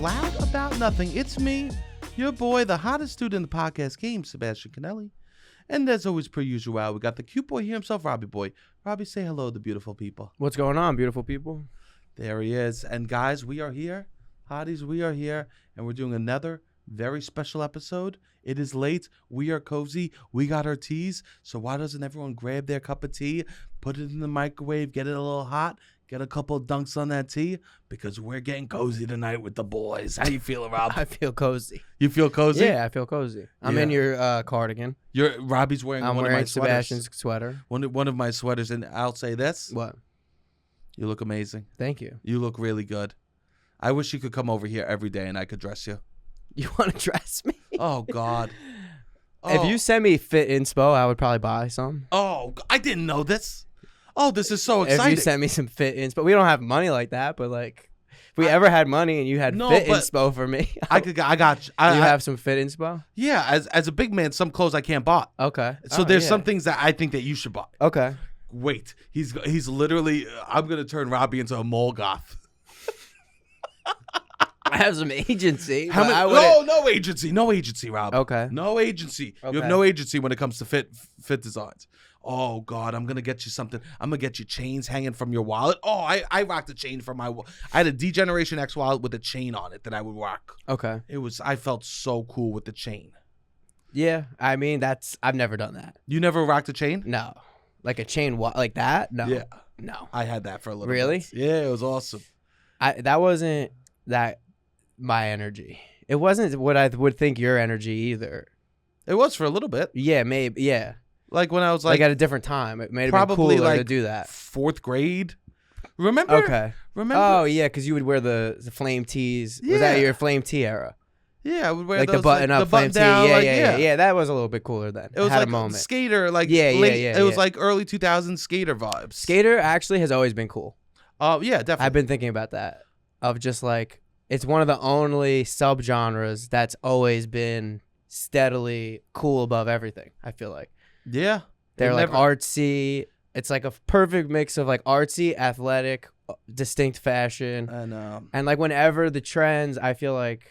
loud about nothing. It's me, your boy, the hottest dude in the podcast game, Sebastian Conelli. And as always, per usual, we got the cute boy here himself, Robbie boy. Robbie, say hello to beautiful people. What's going on, beautiful people? There he is. And guys, we are here. Hotties, we are here. And we're doing another very special episode. It is late. We are cozy. We got our teas. So why doesn't everyone grab their cup of tea, put it in the microwave, get it a little hot, get a couple of dunks on that tea? Because we're getting cozy tonight with the boys. How you feeling, Rob? I feel cozy. You feel cozy? Yeah, I feel cozy. I'm in your cardigan. Robbie's wearing I'm one wearing of my sweaters. Sebastian's sweater. One of my sweaters. And I'll say this. What? You look amazing. Thank you. You look really good. I wish you could come over here every day and I could dress you. You want to dress me? Oh, God. If you send me fit inspo, I would probably buy some. Oh, I didn't know this. Oh, this is so exciting. If you sent me some fit inspo. We don't have money like that, but like, if we ever had money and you had fit inspo for me. I got you. You have some fit inspo? Yeah, as a big man, some clothes I can't buy. Okay. So there's some things that I think that you should buy. Okay. Wait, he's literally, I'm going to turn Robbie into a mole goth. I have some agency. No agency, Rob. Okay. No agency. Okay. You have no agency when it comes to fit designs. Oh, God, I'm going to get you something. I'm going to get you chains hanging from your wallet. Oh, I rocked a chain from my wallet. I had a D-Generation X wallet with a chain on it that I would rock. Okay. I felt so cool with the chain. Yeah, I mean, I've never done that. You never rocked a chain? No. Like a chain like that? No. Yeah. No. I had that for a little bit. Really? Yeah, it was awesome. That wasn't my energy. It wasn't what I would think your energy either. It was for a little bit. Yeah, maybe. Yeah. Like when I was like at a different time. It made it been cooler like to do that. 4th grade. Remember? Okay. Remember? Oh, yeah, because you would wear the flame tees. Yeah. Was that your flame tee era? Yeah, I would wear like those, the button up the button flame down, tee. Yeah. That was a little bit cooler then. It was had like a moment. Skater, like It was like early 2000s skater vibes. Skater actually has always been cool. Oh, yeah, definitely. I've been thinking about that. Of just like, it's one of the only subgenres that's always been steadily cool above everything, I feel like. Yeah. They're like artsy. It's like a perfect mix of like artsy, athletic, distinct fashion. And like whenever the trends, I feel like,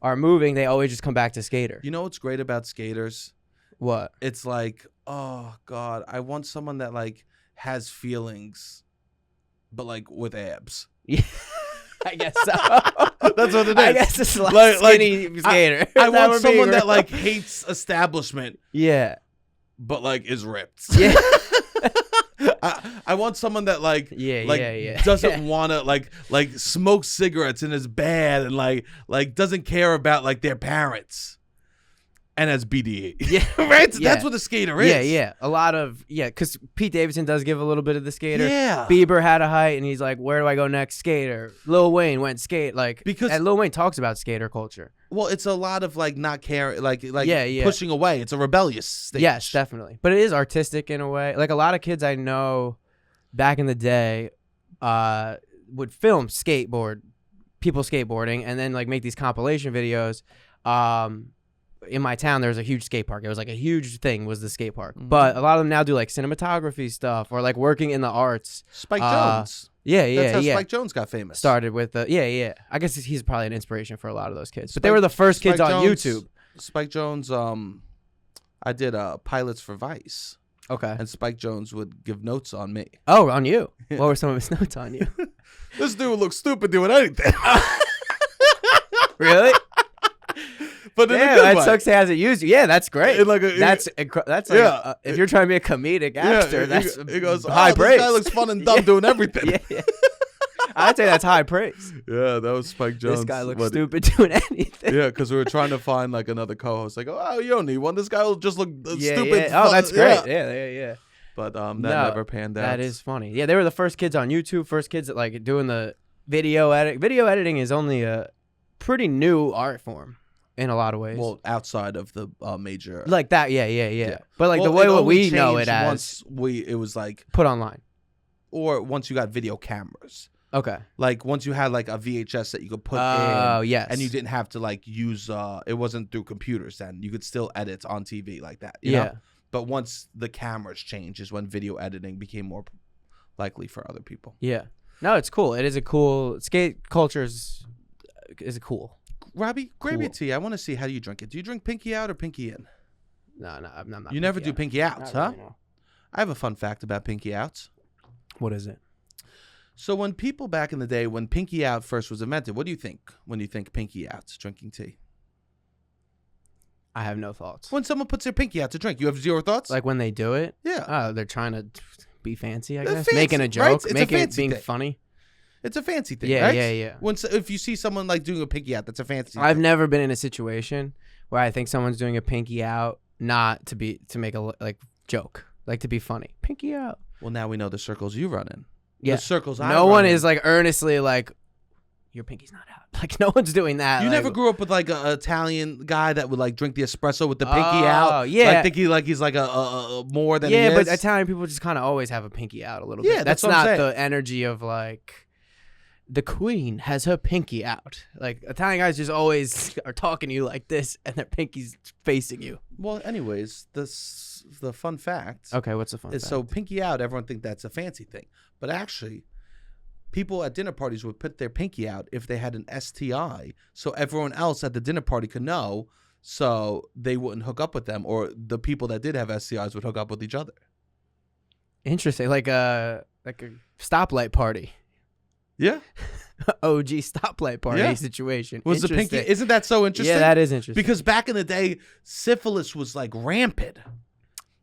are moving, they always just come back to skater. You know what's great about skaters? What? It's like, oh, God, I want someone that like has feelings, but like with abs. Yeah. I guess so. That's what it is. I guess it's like skinny skater. I want someone that like hates establishment. Yeah. But like is ripped. Yeah. I want someone that like yeah. doesn't want to like smoke cigarettes and is bad and like doesn't care about like their parents. And has BDE. Yeah. Right? So that's what a skater is. Yeah. A lot of, because Pete Davidson does give a little bit of the skater. Yeah. Bieber had a height, and he's like, where do I go next? Skater. Lil Wayne went skate. And Lil Wayne talks about skater culture. Well, it's a lot of like not caring, like pushing away. It's a rebellious stage. Yes, definitely. But it is artistic in a way. Like a lot of kids I know back in the day would film people skateboarding, and then like make these compilation videos. In my town, there was a huge skate park. It was like a huge thing was the skate park. Mm-hmm. But a lot of them now do like cinematography stuff or like working in the arts. Spike Jones. That's how Spike Jones got famous. Started with I guess he's probably an inspiration for a lot of those kids. But they were the first kids on YouTube. Spike Jones, I did Pilots for Vice. Okay. And Spike Jones would give notes on me. Oh, on you? What were some of his notes on you? This dude looks stupid doing anything. Really? But that sucks he hasn't used you. Yeah, that's great. That's if you're trying to be a comedic actor, he goes, high praise. This guy looks fun and dumb doing everything. Yeah. I'd say that's high praise. Yeah, that was Spike Jones. This guy looks stupid doing anything. Yeah, because we were trying to find like another co-host. Like, oh, you don't need one. This guy will just look stupid. Yeah. Oh, that's great. Yeah. But that never panned out. That is funny. Yeah, they were the first kids on YouTube. First kids that like doing the video edit. Video editing is only a pretty new art form. In a lot of ways. Well, outside of the major. Like that, yeah. But like the way what we know it as. It was like. Put online. Or once you got video cameras. Okay. Like once you had like a VHS that you could put in. Oh, yes. And you didn't have to like use, it wasn't through computers then. You could still edit on TV like that. You know? But once the cameras changed is when video editing became more likely for other people. Yeah. No, it's cool. It is a cool, skate culture's is cool. Robbie, grab your Cool. tea. I want to see how you drink it. Do you drink pinky out or pinky in? No, I'm not. You never do pinky outs, huh? Really, no. I have a fun fact about pinky outs. What is it? So when people back in the day, when pinky out first was invented, what do you think when you think pinky outs, drinking tea? I have no thoughts. When someone puts their pinky out to drink, you have zero thoughts? Like when they do it? Yeah. Oh, they're trying to be fancy, I They're guess. fancy, Making a right? joke, It's a making it fancy being thing. funny. It's a fancy thing, Yeah, right? yeah. If you see someone like doing a pinky out, that's a fancy I've thing. never been in a situation where I think someone's doing a pinky out not to make a like joke, like to be funny. Pinky out. Well, now we know the circles you run in. Yeah. The circles I No run one in. is like earnestly like, your pinky's not out. Like no one's doing that. You like, never grew up with like an Italian guy that would like drink the espresso with the pinky Oh, out. yeah. Like think he's like a more than he yeah, is. but Italian people just kind of always have a pinky out a little Yeah, bit. that's That's what I'm not saying. the energy of like the queen has her pinky out. Like Italian guys just always are talking to you like this, and their pinky's facing you. Well, anyways, the fun fact Okay, what's the fun? is so pinky out. Everyone think that's a fancy thing, but actually, people at dinner parties would put their pinky out if they had an STI, so everyone else at the dinner party could know, so they wouldn't hook up with them, or the people that did have STIs would hook up with each other. Interesting, like a stoplight party. Yeah, OG stoplight party Yeah. situation. was the pinky? Interesting. Isn't that so interesting? Yeah, that is interesting. Because back in the day, syphilis was like rampant,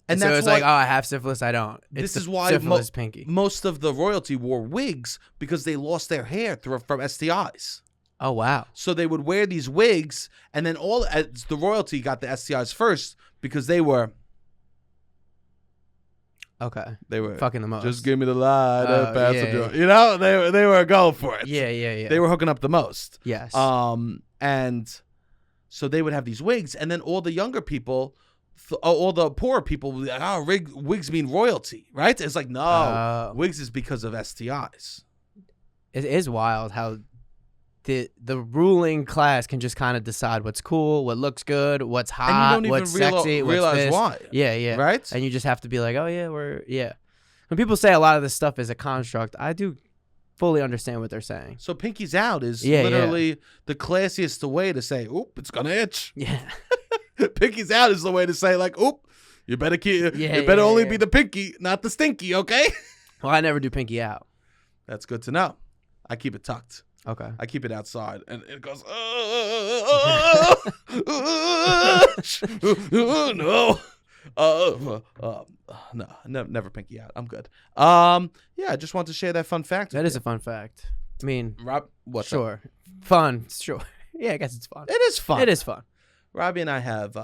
and so that's it's why like, oh, I have syphilis, I don't. This It's is the why syphilis pinky. most of the royalty wore wigs because they lost their hair from STIs. Oh wow. So they would wear these wigs, and then the royalty got the STIs first because they were Okay. They Fucking the most. just give me the line. Oh, pass yeah, it to- yeah. You know, they were going for it. Yeah. They were hooking up the most. Yes. And so they would have these wigs, and then all the younger people, all the poorer people would be like, oh, wigs mean royalty, right? It's like, no, wigs is because of STIs. It is wild how the ruling class can just kind of decide what's cool, what looks good, what's hot, And you don't what's even sexy, realize what's this. why. Yeah. Right? And you just have to be like, oh yeah, When people say a lot of this stuff is a construct, I do fully understand what they're saying. So pinkies out is Yeah, literally the classiest way to say, oop, it's going to itch. Yeah. Pinkies out is the way to say, like, oop, you better Yeah, only yeah. be the pinky, not the stinky, okay? Well, I never do pinky out. That's good to know. I keep it tucked. Okay. I keep it outside, and it goes, no, never pinky out. I'm good. Yeah, I just want to share that fun fact. That is a fun fact. I mean, Rob. What's up? sure. Fun, sure. Yeah, I guess it's fun. It is fun. It is fun. Robbie and I have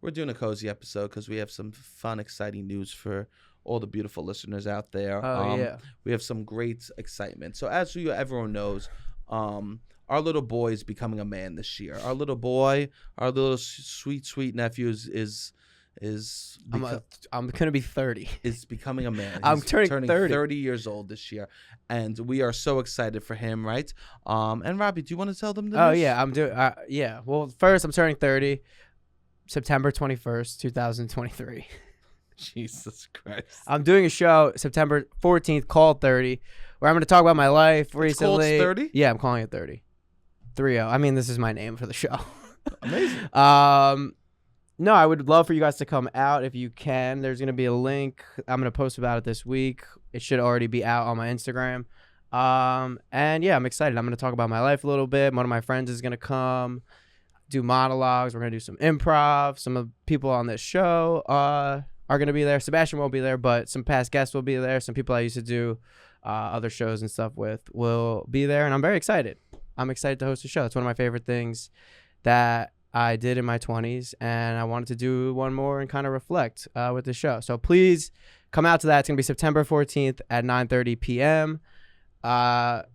we're doing a cozy episode because we have some fun, exciting news for all the beautiful listeners out there. Oh, yeah. We have some great excitement. So as everyone knows, our little boy is becoming a man this year. Our little boy, our little sweet nephew is I'm gonna be 30. is becoming a man. I'm He's turning 30. years old this year, and we are so excited for him, right? And Robbie, do you want to tell them the Oh news? yeah, I'm doing. Yeah. Well, first I'm turning 30, September 21st, 2023. Jesus Christ. I'm doing a show September 14th called 30, where I'm going to talk about my life called recently. 30? Yeah, I'm calling it 30. 30. I mean, this is my name for the show. Amazing. No, I would love for you guys to come out if you can. There's going to be a link. I'm going to post about it this week. It should already be out on my Instagram. And yeah, I'm excited. I'm going to talk about my life a little bit. One of my friends is going to come do monologues. We're going to do some improv. Some of the people on this show are going to be there. Sebastian won't be there, but some past guests will be there. Some people I used to do other shows and stuff with will be there. And I'm very excited. I'm excited to host a show. It's one of my favorite things that I did in my 20s, and I wanted to do one more and kind of reflect with the show. So please come out to that. It's going to be September 14th at 9:30 p.m.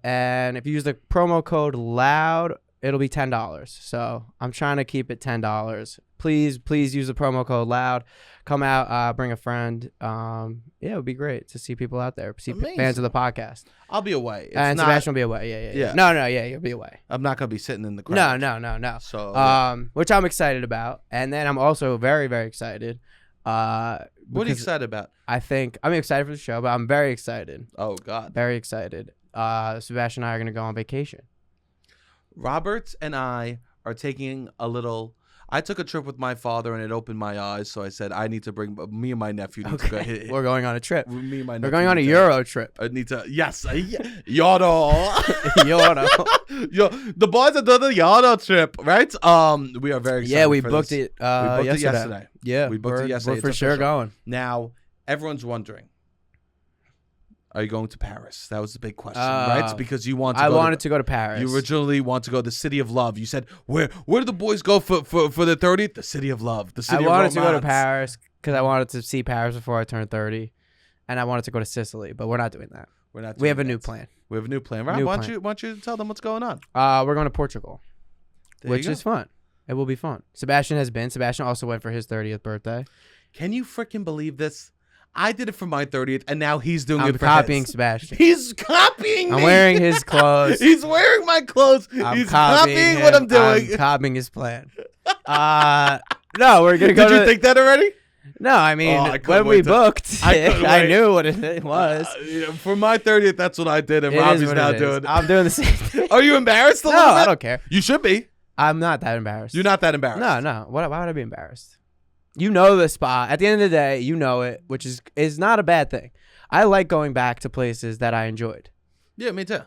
And if you use the promo code LOUD, it'll be $10. So I'm trying to keep it $10. Please use the promo code LOUD. Come out, bring a friend. Yeah, it would be great to see people out there, see fans of the podcast. I'll be away. And Sebastian will be away. Yeah. No, you'll be away. I'm not gonna be sitting in the crowd. No. So Which I'm excited about. And then I'm also very, very excited. what are you excited about? I'm excited for the show, but I'm very excited. Oh God. Very excited. Sebastian and I are gonna go on vacation. Robert and I are taking a little. I took a trip with my father, and it opened my eyes. So I said, I need to bring me and my nephew. Need to go hit. We're going on a trip. Me and my nephew We're going on a Euro trip. I need to. Yes, Euro. Euro. Yo, the boys are doing the Euro trip, right? We are very excited. Yeah, we for booked this. it. We booked yesterday. it yesterday. Yeah, we booked it yesterday. We're for It's sure official. going. Now, everyone's wondering, are you going to Paris? That was the big question, right? It's because you want to I go wanted to go to Paris. You originally want to go to the City of Love. You said, where do the boys go for the 30th? The City of Love. The City of I wanted Romance. to go to Paris because I wanted to see Paris before I turned 30. And I wanted to go to Sicily, but we're not doing that. We're not. We have a doing new that. plan. We have a new plan. Rob, why don't you tell them what's going on? We're going to Portugal, which There is fun. It will be fun. Sebastian has been. Sebastian also went for his 30th birthday. Can you freaking believe this? I did it for my 30th, and now he's doing I'm it for copying his. Sebastian. He's copying me. I'm wearing his clothes. He's wearing my clothes. He's copying what I'm doing. I'm copying his plan. No, we're gonna go. Did you think that already? No, I mean I couldn't when we wait to- booked, couldn't I wait. knew what it was. For my 30th, that's what I did, and It is Robbie's what now it is. doing. I'm doing the same thing. Are you embarrassed a No, little bit? I don't care. You should be. I'm not that embarrassed. You're not that embarrassed. No. Why would I be embarrassed? You know the spot. At the end of the day, you know it, which is not a bad thing. I like going back to places that I enjoyed. Yeah, me too.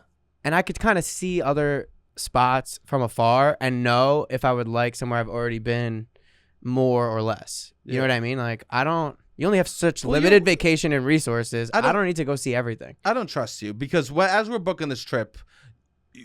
And I could kind of see other spots from afar and know if I would like somewhere I've already been more or less. You know what I mean? Like, you only have such limited vacation and resources. I don't need to go see everything. I don't trust you because as we're booking this trip,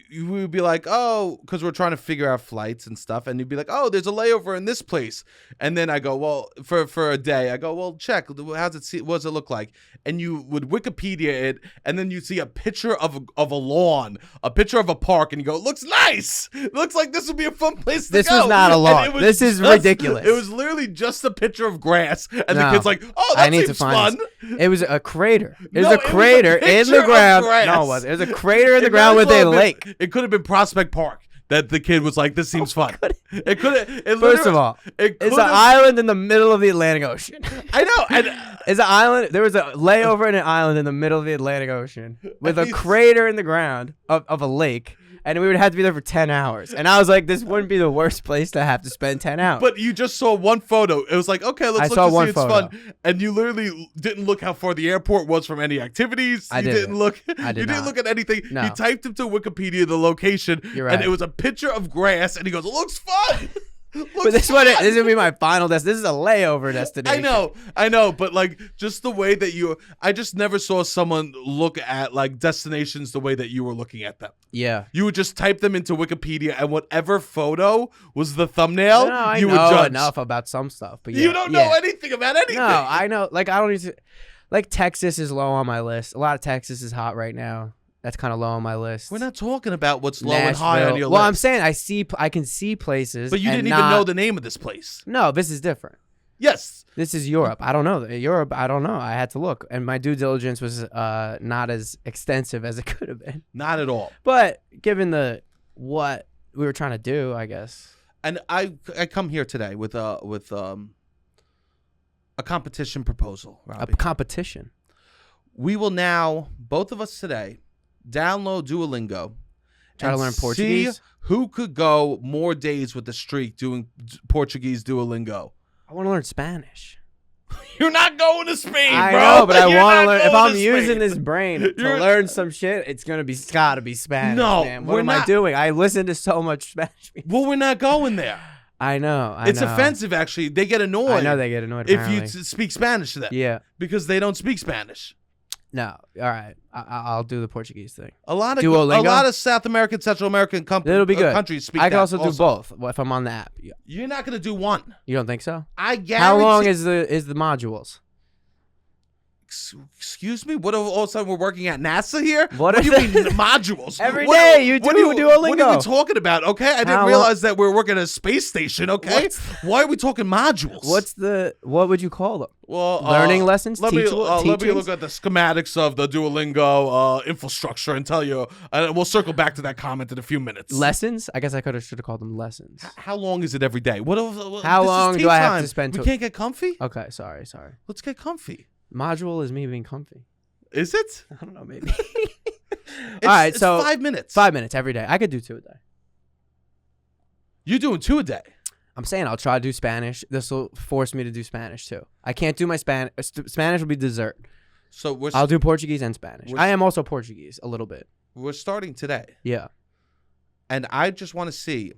you would be like, oh, because we're trying to figure out flights and stuff, and you'd be like, oh, there's a layover in this place, and then I go, well, for a day, I go, well, check, what does it look like? And you would Wikipedia it, and then you see a picture of a lawn, a picture of a park, and you go, it looks nice. It looks like this would be a fun place to go. This was not a lawn. And This is ridiculous. It was literally just a picture of grass, and the No. kid's like, oh, I that need to seems find fun. It was a crater. It was No, a it was a crater in picture the of ground. grass. No, it wasn't. It was a crater in the It ground might with as a well have lake. been- It could have been Prospect Park that the kid was like, this seems fun. It could have. First of all, it's an island in the middle of the Atlantic Ocean. I know. And It's an island. There was a layover in an island in the middle of the Atlantic Ocean with a crater in the ground of a lake. And we would have to be there for 10 hours. And I was like, this wouldn't be the worst place to have to spend 10 hours. but you just saw one photo. It was like, okay, let's look saw to one see it's photo. fun. And you literally didn't look how far the airport was from any activities. I You didn't. didn't look. I You did didn't not. look at anything. No. He typed into Wikipedia the location. You're And right. it was a picture of grass. And he goes, it looks fun. But this would be my final destination. This is a layover destination. I know, but like just the way that I just never saw someone look at like destinations the way that you were looking at them. Yeah. You would just type them into Wikipedia, and whatever photo was the thumbnail, No, I you know would judge. enough about some stuff, but You don't know anything about anything. No, I know. Like I don't need to. Like Texas is low on my list. A lot of Texas is hot right now. That's kind of low on my list. We're not talking about what's low and high on your Well, list. I'm saying I can see places. But you and didn't even know the name of this place. No, this is different. Yes. This is Europe. I don't know. Europe, I don't know. I had to look. And my due diligence was not as extensive as it could have been. Not at all. But given what we were trying to do, I guess. And I come here today with a competition proposal, Robbie. A competition. We will now, both of us today, download Duolingo. Try to and learn Portuguese? See who could go more days with the streak doing Portuguese Duolingo. I want to learn Spanish. You're not going to Spain, I bro. know, but I You're want to not learn. If going I'm to using Spain. this brain to learn some shit, it's gotta be Spanish. No, man. What we're am I not- doing? I listen to so much Spanish. Well, we're not going there. I know. It's offensive, actually. They get annoyed. I know they get annoyed. if Apparently. you speak Spanish to them. Yeah. Because they don't speak Spanish. No. All right. I'll do the Portuguese thing. A lot Duolingo? of South American, Central American It'll be good. countries speak I can that also do both if I'm on the app. You're not going to do one. You don't think so? I guarantee. How long is the modules? Excuse me? What, all of a sudden we're working at NASA here? What do you if- mean modules? Every What day are- you what do are Duolingo. What are you talking about? Okay, I didn't How long- realize that we're working at a space station. Okay, why are we talking modules? What would you call them? well learning lessons? Let me Teachings? look at the schematics of the Duolingo infrastructure and tell you. We'll circle back to that comment in a few minutes. Lessons? I guess I should have called them lessons. How long is it every day? How this is long tea do I have time. to spend We to- can't get comfy. Okay, sorry. Let's get comfy. Module is me being comfy. Is it? I don't know, maybe. All right, It's so 5 minutes. 5 minutes every day. I could do 2 a day. You're doing 2 a day. I'm saying I'll try to do Spanish. This will force me to do Spanish too. I can't do my Spanish. Spanish will be dessert. So I'll do Portuguese and Spanish. I am also Portuguese a little bit. We're starting today. Yeah. And I just want to see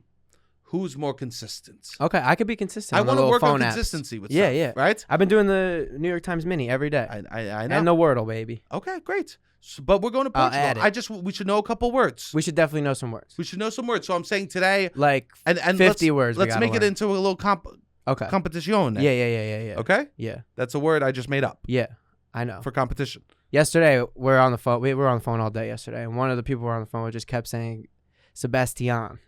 who's more consistent. Okay, I could be consistent. I want to work on apps. consistency with Yeah, stuff, yeah. right? I've been doing the New York Times Mini every day. I know. And the Wordle, baby. Okay, great. So, but we're going to Portugal. add it. We should know a couple words. We should definitely know some words. We should know some words. So I'm saying today, like and 50 words. Let's make it into a little okay. competition. Yeah. Okay? Yeah. That's a word I just made up. Yeah, I know. For competition. Yesterday, we were on the phone. We were on the phone all day yesterday, and one of the people who were on the phone just kept saying, Sebastian.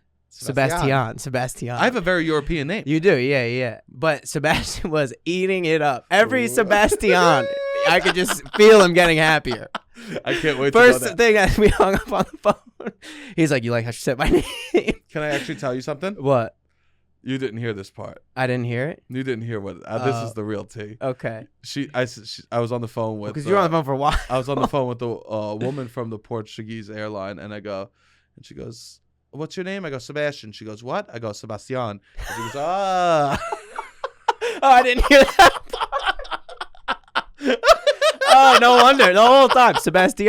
I have a very European name. You do, yeah. But Sebastian was eating it up. Every Sebastian, I could just feel him getting happier. I can't wait First to know that. thing as we hung up on the phone, he's like, you like how she said my name? Can I actually tell you something? What? You didn't hear this part. I didn't hear it? You didn't hear what. This is the real tea. Okay. I was on the phone with. Because you were on the phone for a while. I was on the phone with the woman from the Portuguese airline, and she goes, "What's your name?" I go, "Sebastian." She goes, "What?" I go, "Sebastian." And she goes, "Ah." Oh, I didn't hear that. Oh, no wonder. The whole time. Sebastian.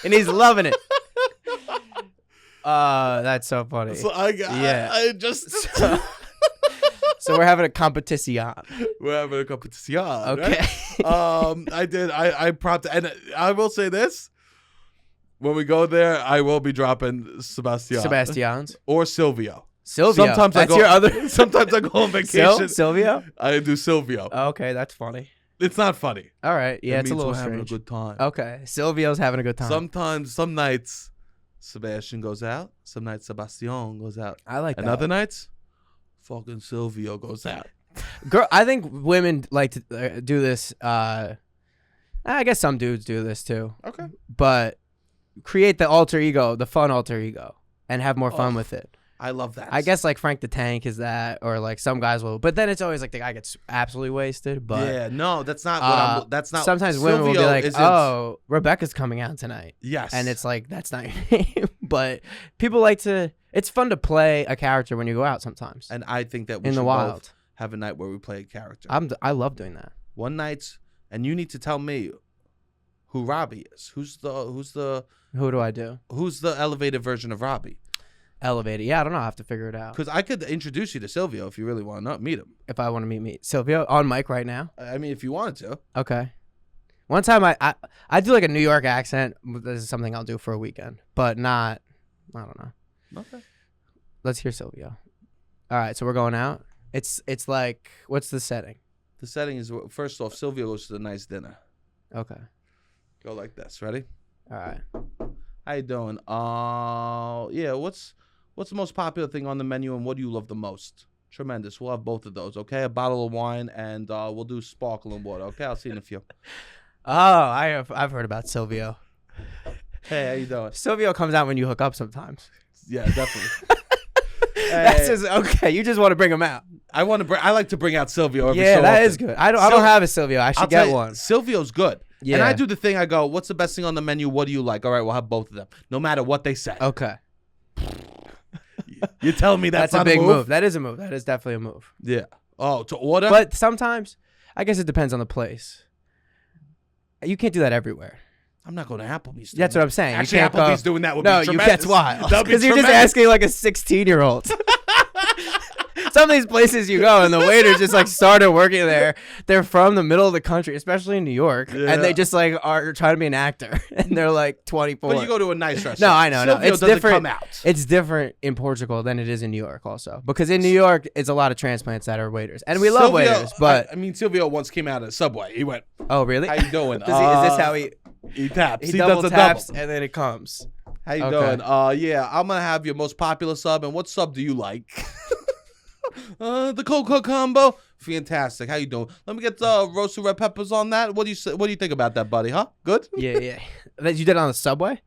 And he's loving it. That's so funny. So I just. So we're having a competition. We're having a competition. Okay. Right? I prompted, and I will say this. When we go there, I will be dropping Sebastian's. Or Silvio. Sometimes that's your other. Sometimes I go on vacation. Silvio? I do Silvio. Okay, that's funny. It's not funny. All right. Yeah, it's a little having a strange. good time. Okay. Silvio's having a good time. Sometimes, some nights, Sebastian goes out. Some nights, Sebastian goes out. I like that. And other nights, fucking Silvio goes out. Girl, I think women like to do this. I guess some dudes do this too. Okay. But create the alter ego, the fun alter ego, and have more fun with it. I love that. I guess like Frank the Tank is that, or like some guys will. But then it's always like the guy gets absolutely wasted. But yeah, no, that's not what I'm. That's not. Sometimes women will be like, "Oh, Rebecca's coming out tonight." Yes. And it's like that's not your name. But people like to. It's fun to play a character when you go out sometimes. And I think that we in should the wild both have a night where we play a character. I love doing that. One night, and you need to tell me who Robbie is. Who do I do? Who's the elevated version of Robbie? Elevated. Yeah, I don't know. I have to figure it out. Because I could introduce you to Silvio if you really want to meet him. If I want to meet Silvio on mic right now. I mean, if you wanted to. Okay. One time I do like a New York accent. This is something I'll do for a weekend, but not. I don't know. Okay. Let's hear Silvio. All right, so we're going out. It's like, what's the setting? The setting is, first off, Silvio goes to the nice dinner. Okay. Go like this. Ready? All right. How you doing? Yeah. What's the most popular thing on the menu, and what do you love the most? Tremendous. We'll have both of those. Okay. A bottle of wine, and we'll do sparkling water. Okay. I'll see you in a few. Oh, I've heard about Silvio. Hey, how you doing? Silvio comes out when you hook up sometimes. Yeah, definitely. That's just okay. You just want to bring him out. I like to bring out Silvio. Every yeah, so that often. is good. I don't have a Silvio. I should get one. Silvio's good. Yeah. And I do the thing. I go, what's the best thing on the menu? What do you like? All right, we'll have both of them, no matter what they say. Okay. You're telling me that's a not big a move. That is a move. That is definitely a move. Yeah. Oh, to order? But sometimes, I guess it depends on the place. You can't do that everywhere. I'm not going to Applebee's. That's what I'm saying. Actually, you can't Applebee's doing that would be tremendous. No, that's wild. Because you're just asking like a 16-year-old. Some of these places you go and the waiters just like started working there. They're from the middle of the country, especially in New York, and they just like are trying to be an actor, and they're like 24. But you go to a nice restaurant. No, I know. Silvio It's doesn't different. Come out. It's different in Portugal than it is in New York, also, because in New York it's a lot of transplants that are waiters, and we love waiters. But I mean, Silvio once came out at Subway. He went, "Oh, really? How you doing? Is this how he taps? He does a taps, double. and then it comes. How you doing? Yeah, I'm gonna have your most popular sub, and what sub do you like? The Coca combo, fantastic. How you doing? Let me get roasted red peppers on that. What do you say? What do you think about that, buddy? Huh? Good. Yeah. That you did it on the Subway?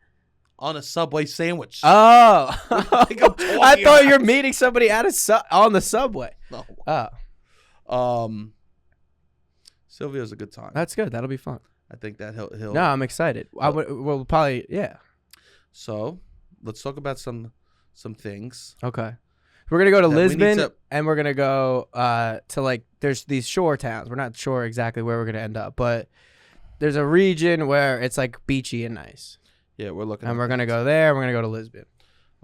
On a Subway sandwich. Oh, I thought you were about. meeting somebody at on the Subway. No. Oh, Silvio's a good time. that's good. That'll be fun. I think that he'll. No, I'm excited. We'll probably So, let's talk about some some things. Okay. We're gonna go to That we need Lisbon, to- and we're gonna go to like there's these shore towns. We're not sure exactly where we're gonna end up, but there's a region where it's like beachy and nice, Yeah, we're looking. and at we're gonna things. go there. We're gonna go to Lisbon.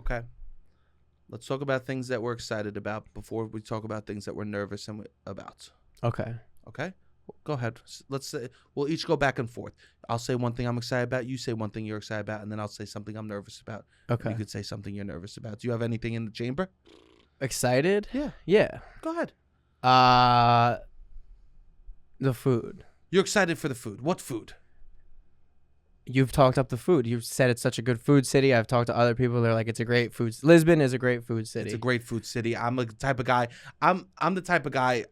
Okay. Let's talk about things that we're excited about before we talk about things that we're nervous about. Okay. Okay? Go ahead. Let's say we'll each go back and forth. I'll say one thing I'm excited about. You say one thing you're excited about, and then I'll say something I'm nervous about. Okay. You could say something you're nervous about. Do you have anything in the chamber? Excited? Yeah. Yeah. Go ahead. The food. You're excited for the food. What food? You've talked up the food. You've said it's such a good food city. I've talked to other people. They're like, it's a great food. Lisbon is a great food city. It's a great food city. I'm the type of guy. I'm the type of guy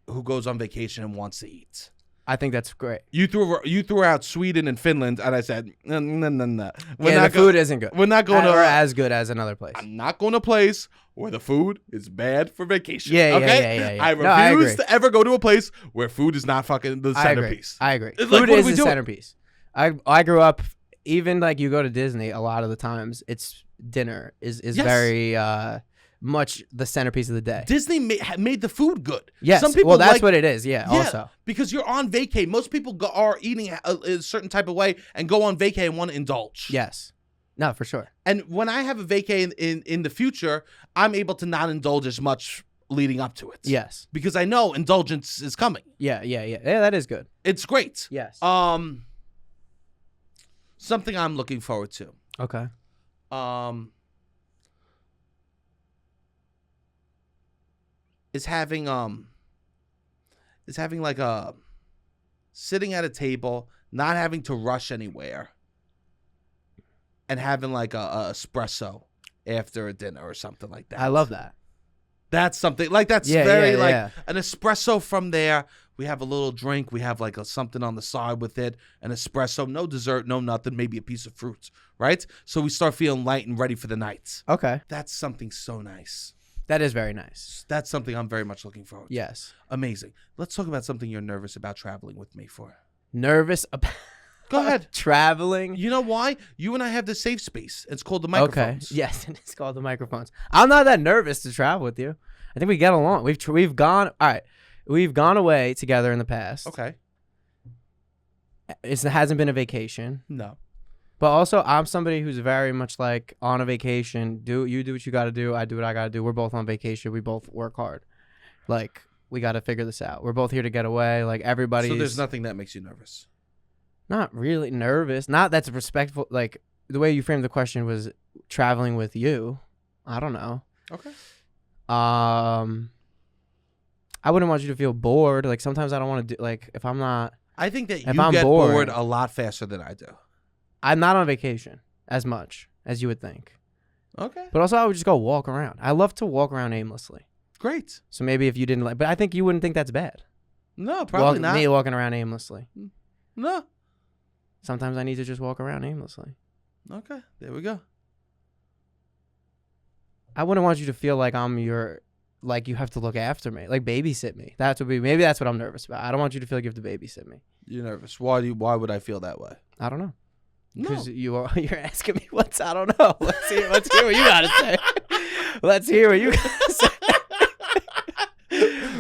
who goes on vacation and wants to eat. I think that's great. You threw out Sweden and Finland, and I said, no. The food isn't good. We're not going or to as good as another place. I'm not going to a place where the food is bad for vacation. Yeah, okay? yeah. I No, I refuse agree. to ever go to a place where food is not fucking the centerpiece. I agree. It's like, Food what is are we the doing? centerpiece. I grew up, even like you go to Disney, a lot of the times it's dinner is Yes. very much the centerpiece of the day. Disney made the food good. Yes. Some people well, that's like, what it is. Yeah. Also. because you're on vacay. Most people are eating a certain type of way and go on vacay and want to indulge. Yes. No, for sure. And when I have a vacay in the future, I'm able to not indulge as much leading up to it. Yes. Because I know indulgence is coming. Yeah. That is good. It's great. Yes. Something I'm looking forward to. Okay. Is having like a sitting at a table, not having to rush anywhere, and having like a espresso after a dinner or something like that. I love that. That's something like that's Yeah, very yeah, like yeah. an espresso from there. We have a little drink. We have like something on the side with it, an espresso, no dessert, no nothing, maybe a piece of fruit, right? So we start feeling light and ready for the night. Okay. That's something so nice. That is very nice. That's something I'm very much looking forward to. Yes. Amazing. Let's talk about something you're nervous about traveling with me for. Nervous about Go ahead. traveling. You know why? You and I have the safe space. It's called the Okay. microphones. Yes, and it's called the microphones. I'm not that nervous to travel with you. I think we get along. We've gone. All right. We've gone away together in the past. Okay. It hasn't been a vacation. No. But also, I'm somebody who's very much like on a vacation. You do what you got to do. I do what I got to do. We're both on vacation. We both work hard. Like, we got to figure this out. We're both here to get away. Like, everybody's So there's nothing that makes you nervous. not really nervous. Not that's respectful. Like, the way you framed the question was traveling with you. I don't know. Okay. I wouldn't want you to feel bored. Like, sometimes I don't want to do, like, if I'm not, I think that If you I'm get bored- bored a lot faster than I do. I'm not on vacation as much as you would think. Okay. But also, I would just go walk around. I love to walk around aimlessly. Great. So maybe if you didn't like, but I think you wouldn't think that's bad. No, probably not. Me walking around aimlessly. No. Sometimes I need to just walk around aimlessly. Okay. There we go. I wouldn't want you to feel like I'm your, like you have to look after me, like babysit me. Maybe that's what I'm nervous about. I don't want you to feel like you have to babysit me. You're nervous. Why would I feel that way? I don't know. No. Because you're asking me I don't know. Let's hear what you gotta say. Let's hear what you gotta say.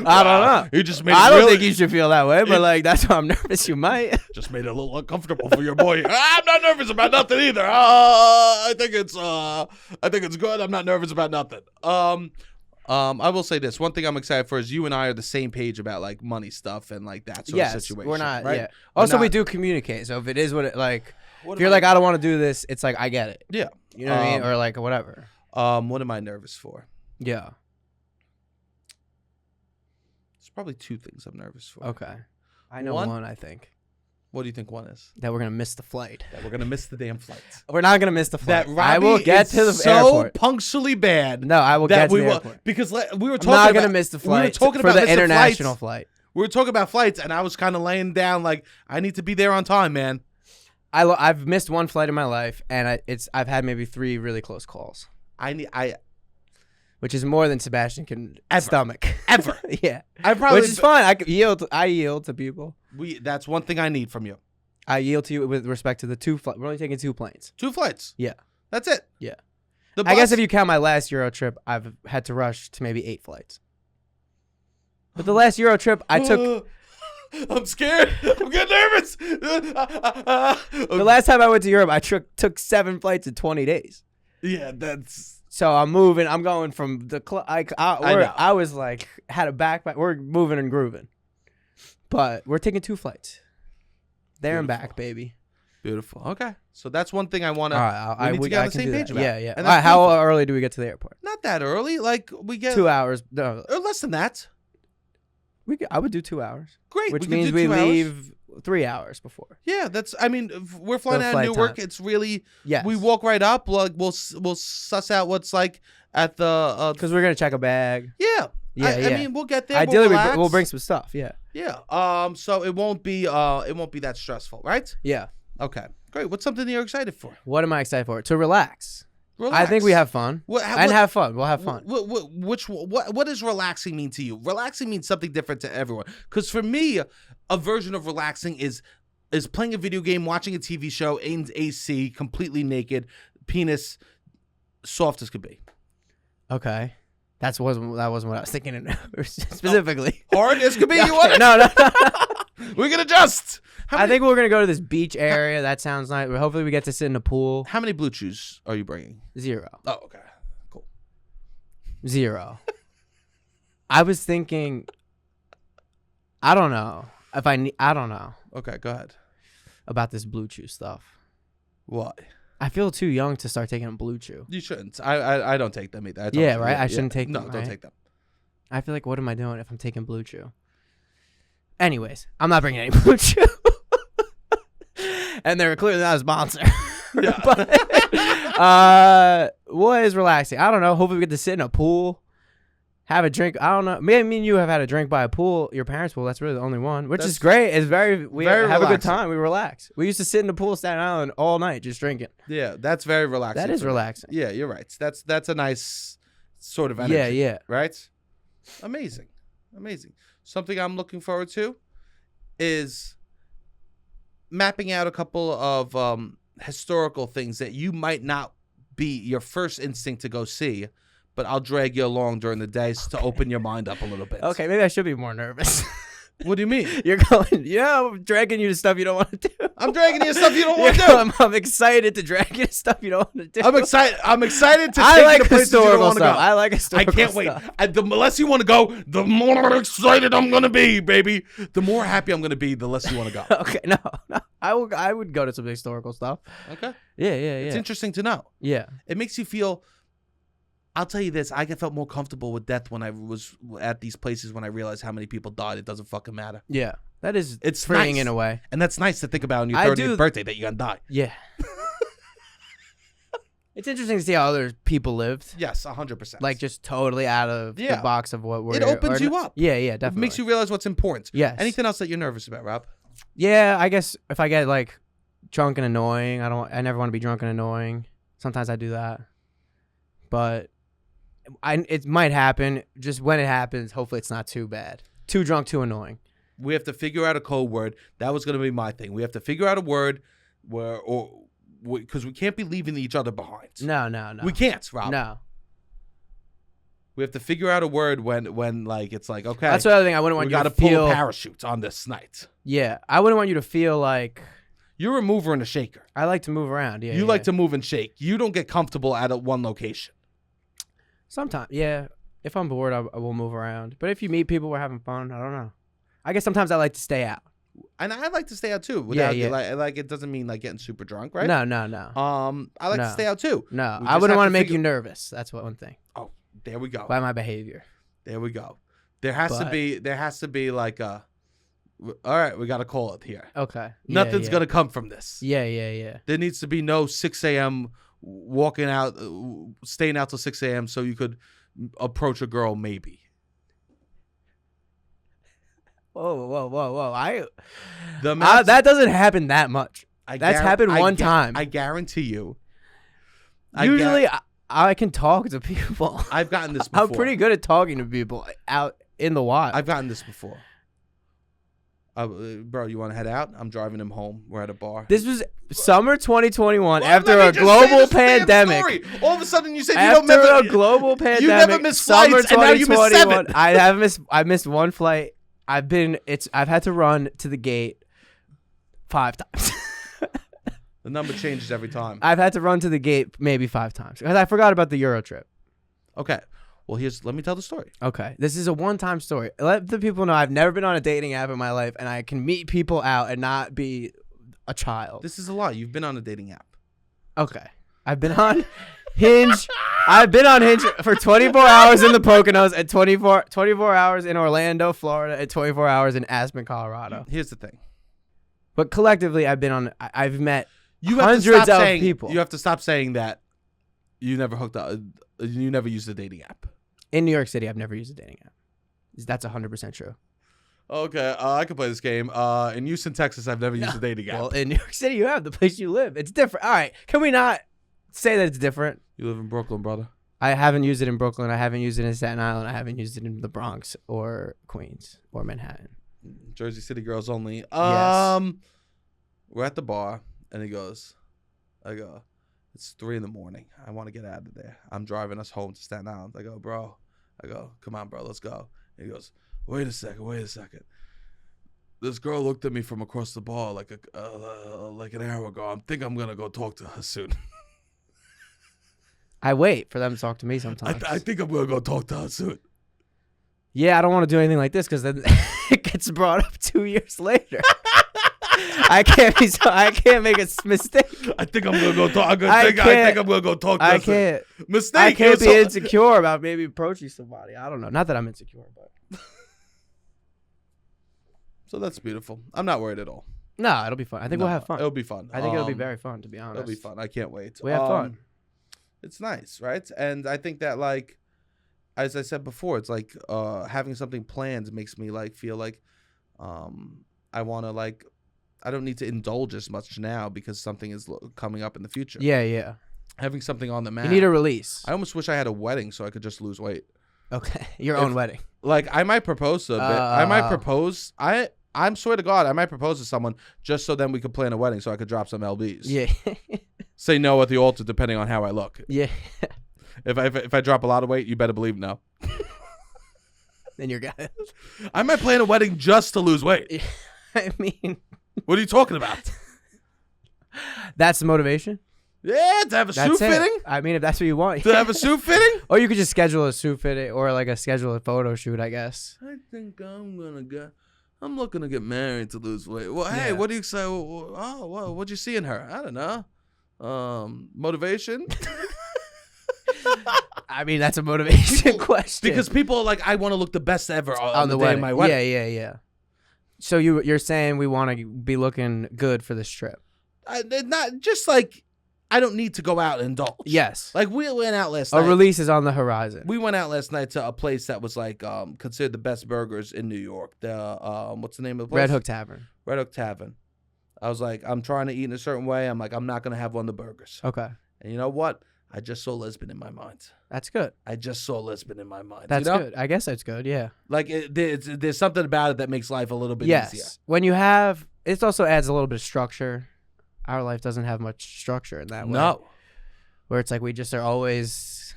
I don't know. You just made. I don't think you should feel that way, but like that's why I'm nervous. You might. Just made it a little uncomfortable for your boy. I'm not nervous about nothing either. I think it's good. I'm not nervous about nothing. I will say this. One thing I'm excited for is you and I are the same page about like money stuff and like that sort of situation. We're not. right? Yeah. Also, not- we do communicate. So if it is what it like, What if you're am I- like, I don't want to do this, it's like I get it. Yeah. You know what I mean, or like whatever. What am I nervous for? Yeah. There's probably two things I'm nervous for. Okay. I know One- one. I think What do you think one is? that we're gonna miss the flight. That we're gonna miss the damn flight. We're not gonna miss the That flight. Robbie I will get is to the so airport. punctually bad. No, I will that get to we the will airport. because we were I'm talking not about gonna miss the flight. We were talking for about the missing international flights. flight. We were talking about flights, and I was kind of laying down like I need to be there on time, man. I've missed one flight in my life, and I've had maybe 3 really close calls, which is more than Sebastian can stomach. Ever. Yeah, I probably which is fine. I yield to people. That's one thing I need from you. I yield to you with respect to the 2 flights. We're only taking 2 planes. 2 flights. Yeah. That's it. Yeah. I guess if you count my last Euro trip, I've had to rush to maybe 8 flights. But the last Euro trip, I took. I'm scared. I'm getting nervous. The last time I went to Europe, I took 7 flights in 20 days. Yeah, that's. So I'm moving. I'm going from the I was like had a backpack. We're moving and grooving, but we're taking 2 flights, there and back, baby. Beautiful. Okay, so that's one thing I want to. All right, we need to get on the same page about. Yeah, yeah. And All right, how early do we get to the airport? Not that early. Like we get 2 hours. No, or less than that. I would do 2 hours. Great, which we means do we 2 hours. leave 3 hours before. Yeah, that's. I mean, if we're flying The out of flight Newark. time. It's really. Yes. We walk right up. Like we'll suss out what's like at the. Because we're gonna check a bag. Yeah. Yeah, I mean, we'll get there. Ideally, we'll we'll bring some stuff. Yeah. Yeah. So it won't be that stressful, right? Yeah. Okay. Great. What's something that you're excited for? What am I excited for? To relax. Relax. I think we have fun. Have fun. We'll have fun. What does relaxing mean to you? Relaxing means something different to everyone. Because for me, a version of relaxing is playing a video game, watching a TV show in AC, completely naked, penis soft as could be. Okay. That wasn't what I was thinking specifically. Hard as could be. You want it? No. We can adjust. I think we're gonna go to this beach area. That sounds nice. Hopefully, we get to sit in a pool. How many blue chews are you bringing? 0. Oh, okay, cool. 0. I was thinking. I don't know if I don't know. Okay, go ahead. About this Blue Chew stuff. Why? I feel too young to start taking a Blue Chew. You shouldn't. I don't take them either. Yeah, right. I shouldn't take them. No, don't take them. I feel like, what am I doing if I'm taking Blue Chew? Anyways, I'm not bringing any Blue Chew. And they're clearly not a sponsor. Yeah. But, what is relaxing? I don't know. Hopefully we get to sit in a pool, have a drink. I don't know. Me and you have had a drink by a pool, your parents' pool. That's really the only one, which is great. It's we very have relaxing. a good time. We relax. We used to sit in the pool, Staten Island, all night just drinking. Yeah, that's very relaxing. That is relaxing. Yeah, you're right. That's a nice sort of energy. Yeah. Right? Amazing. Something I'm looking forward to is mapping out a couple of historical things that you might not be your first instinct to go see, but I'll drag you along during the days to open your mind up a little bit. Okay, maybe I should be more nervous. What do you mean? You're going, I'm dragging you to stuff you don't want to do. I'm dragging you to stuff you don't want to do. I'm excited to drag you to stuff you don't want to do. I'm excited to I take like you to places you don't historical want to go. stuff. I like historical I can't wait. The less you want to go, the more excited I'm going to be, baby. The more happy I'm going to be, the less you want to go. Okay, no. I would go to some historical stuff. Okay. Yeah. It's interesting to know. Yeah. It makes you feel... I'll tell you this. I felt more comfortable with death when I was at these places when I realized how many people died. It doesn't fucking matter. Yeah. It's nice. freeing in a way. And that's nice to think about on your 30th birthday that you're going to die. Yeah. It's interesting to see how other people lived. Yes, 100%. Like just totally out of the box of what we're... It opens you up. Yeah, definitely. It makes you realize what's important. Yes. Anything else that you're nervous about, Rob? Yeah, I guess if I get like drunk and annoying, I never want to be drunk and annoying. Sometimes I do that. But it might happen. Just when it happens, hopefully it's not too bad. Too drunk, too annoying. We have to figure out a code word. That was going to be my thing. We have to figure out a word because we can't be leaving each other behind. No. We can't, Rob. No. We have to figure out a word when like it's like, okay. That's the other thing. I wouldn't want you to feel... We got to pull a parachute on this night. Yeah. I wouldn't want you to feel like... You're a mover and a shaker. I like to move around. Yeah. You like to move and shake. You don't get comfortable at one location. Sometimes, yeah. If I'm bored, I will move around. But if you meet people, we're having fun. I don't know. I guess sometimes I like to stay out. And I like to stay out too. Like it doesn't mean like getting super drunk, right? No. I like to stay out too. No, I wouldn't want to make you nervous. That's one thing. Oh, there we go. By my behavior. There we go. There has to be like a... All right, we got to call it here. Okay. Nothing's going to come from this. Yeah. There needs to be no 6 a.m. walking out, staying out till 6 a.m. so you could approach a girl maybe. Whoa. That doesn't happen that much. That's happened one time. I guarantee you. Usually, I can talk to people. I've gotten this before. I'm pretty good at talking to people out in the wild. I've gotten this before. Bro, you want to head out? I'm driving him home. We're at a bar. This was summer 2021 Well, after let me a just say global this damn pandemic. story. All of a sudden, you said you After don't a miss global pandemic, You never miss summer flights, and now you miss 7. I missed one flight. I've had to run to the gate 5 times. The number changes every time. I've had to run to the gate maybe 5 times because I forgot about the Euro trip. Okay. Well, let me tell the story. Okay. This is a one-time story. Let the people know I've never been on a dating app in my life, and I can meet people out and not be a child. This is a lie. You've been on a dating app. Okay. I've been on Hinge. I've been on Hinge for 24 hours in the Poconos and 24 hours in Orlando, Florida, and 24 hours in Aspen, Colorado. Here's the thing. But collectively, I've met You have hundreds to stop of saying, people. You have to stop saying that you never hooked up. You never used a dating app. In New York City, I've never used a dating app. That's 100% true. Okay, I can play this game. In Houston, Texas, I've never used a dating app. Well, in New York City, you have the place you live. It's different. All right. Can we not say that it's different? You live in Brooklyn, brother. I haven't used it in Brooklyn. I haven't used it in Staten Island. I haven't used it in the Bronx or Queens or Manhattan. Jersey City girls only. Yes. We're at the bar, and I go, it's 3 a.m. I want to get out of there. I'm driving us home to Staten Island. I go, come on, bro, let's go. And he goes, wait a second. This girl looked at me from across the bar like an hour ago. I think I'm gonna go talk to her soon. I wait for them to talk to me sometimes. I think I'm gonna go talk to her soon. Yeah, I don't want to do anything like this because then it gets brought up 2 years later. I can't make a mistake. I think I'm gonna go talk. I think I'm gonna go talk to her. I can't. Mistake. I can't be insecure about maybe approaching somebody. I don't know. Not that I'm insecure, but. So that's beautiful. I'm not worried at all. No, it'll be fun. I think we'll have fun. It'll be fun. I think it'll be very fun, to be honest. It'll be fun. I can't wait. We have fun. It's nice, right? And I think that, like, as I said before, it's like having something planned makes me like feel like I want to like I don't need to indulge as much now because something is coming up in the future. Yeah. Having something on the map. You need a release. I almost wish I had a wedding so I could just lose weight. Okay, your own wedding. Like I might propose to I might propose. I'm swear to God, I might propose to someone just so then we could plan a wedding so I could drop some lbs. Yeah. Say no at the altar depending on how I look. Yeah. If I drop a lot of weight, you better believe no. Then you're good. I might plan a wedding just to lose weight. I mean, what are you talking about? That's the motivation? Yeah, to have a suit fitting. I mean, if that's what you want. To have a suit fitting? Or you could just schedule a suit fitting or like schedule a photo shoot, I guess. I think I'm looking to get married to lose weight. Well, hey, what do you say? Oh, well, what'd you see in her? I don't know. Motivation? I mean, that's a motivation question. Because people are like, I want to look the best ever on the day wedding. of my wedding. Yeah. So you're saying we want to be looking good for this trip? Not just like I don't need to go out and indulge. Yes. Like we went out last night. A release is on the horizon. We went out last night to a place that was like considered the best burgers in New York. The what's the name of the place? Red Hook Tavern. Red Hook Tavern. I was like, I'm trying to eat in a certain way. I'm like, I'm not gonna have one of the burgers. Okay. And you know what? I just saw lesbian in my mind. That's good. I just saw lesbian in my mind. That's good. I guess that's good. Yeah. Like there's something about it that makes life a little bit easier. When you have, it also adds a little bit of structure. Our life doesn't have much structure in that way. No. Where it's like we just are always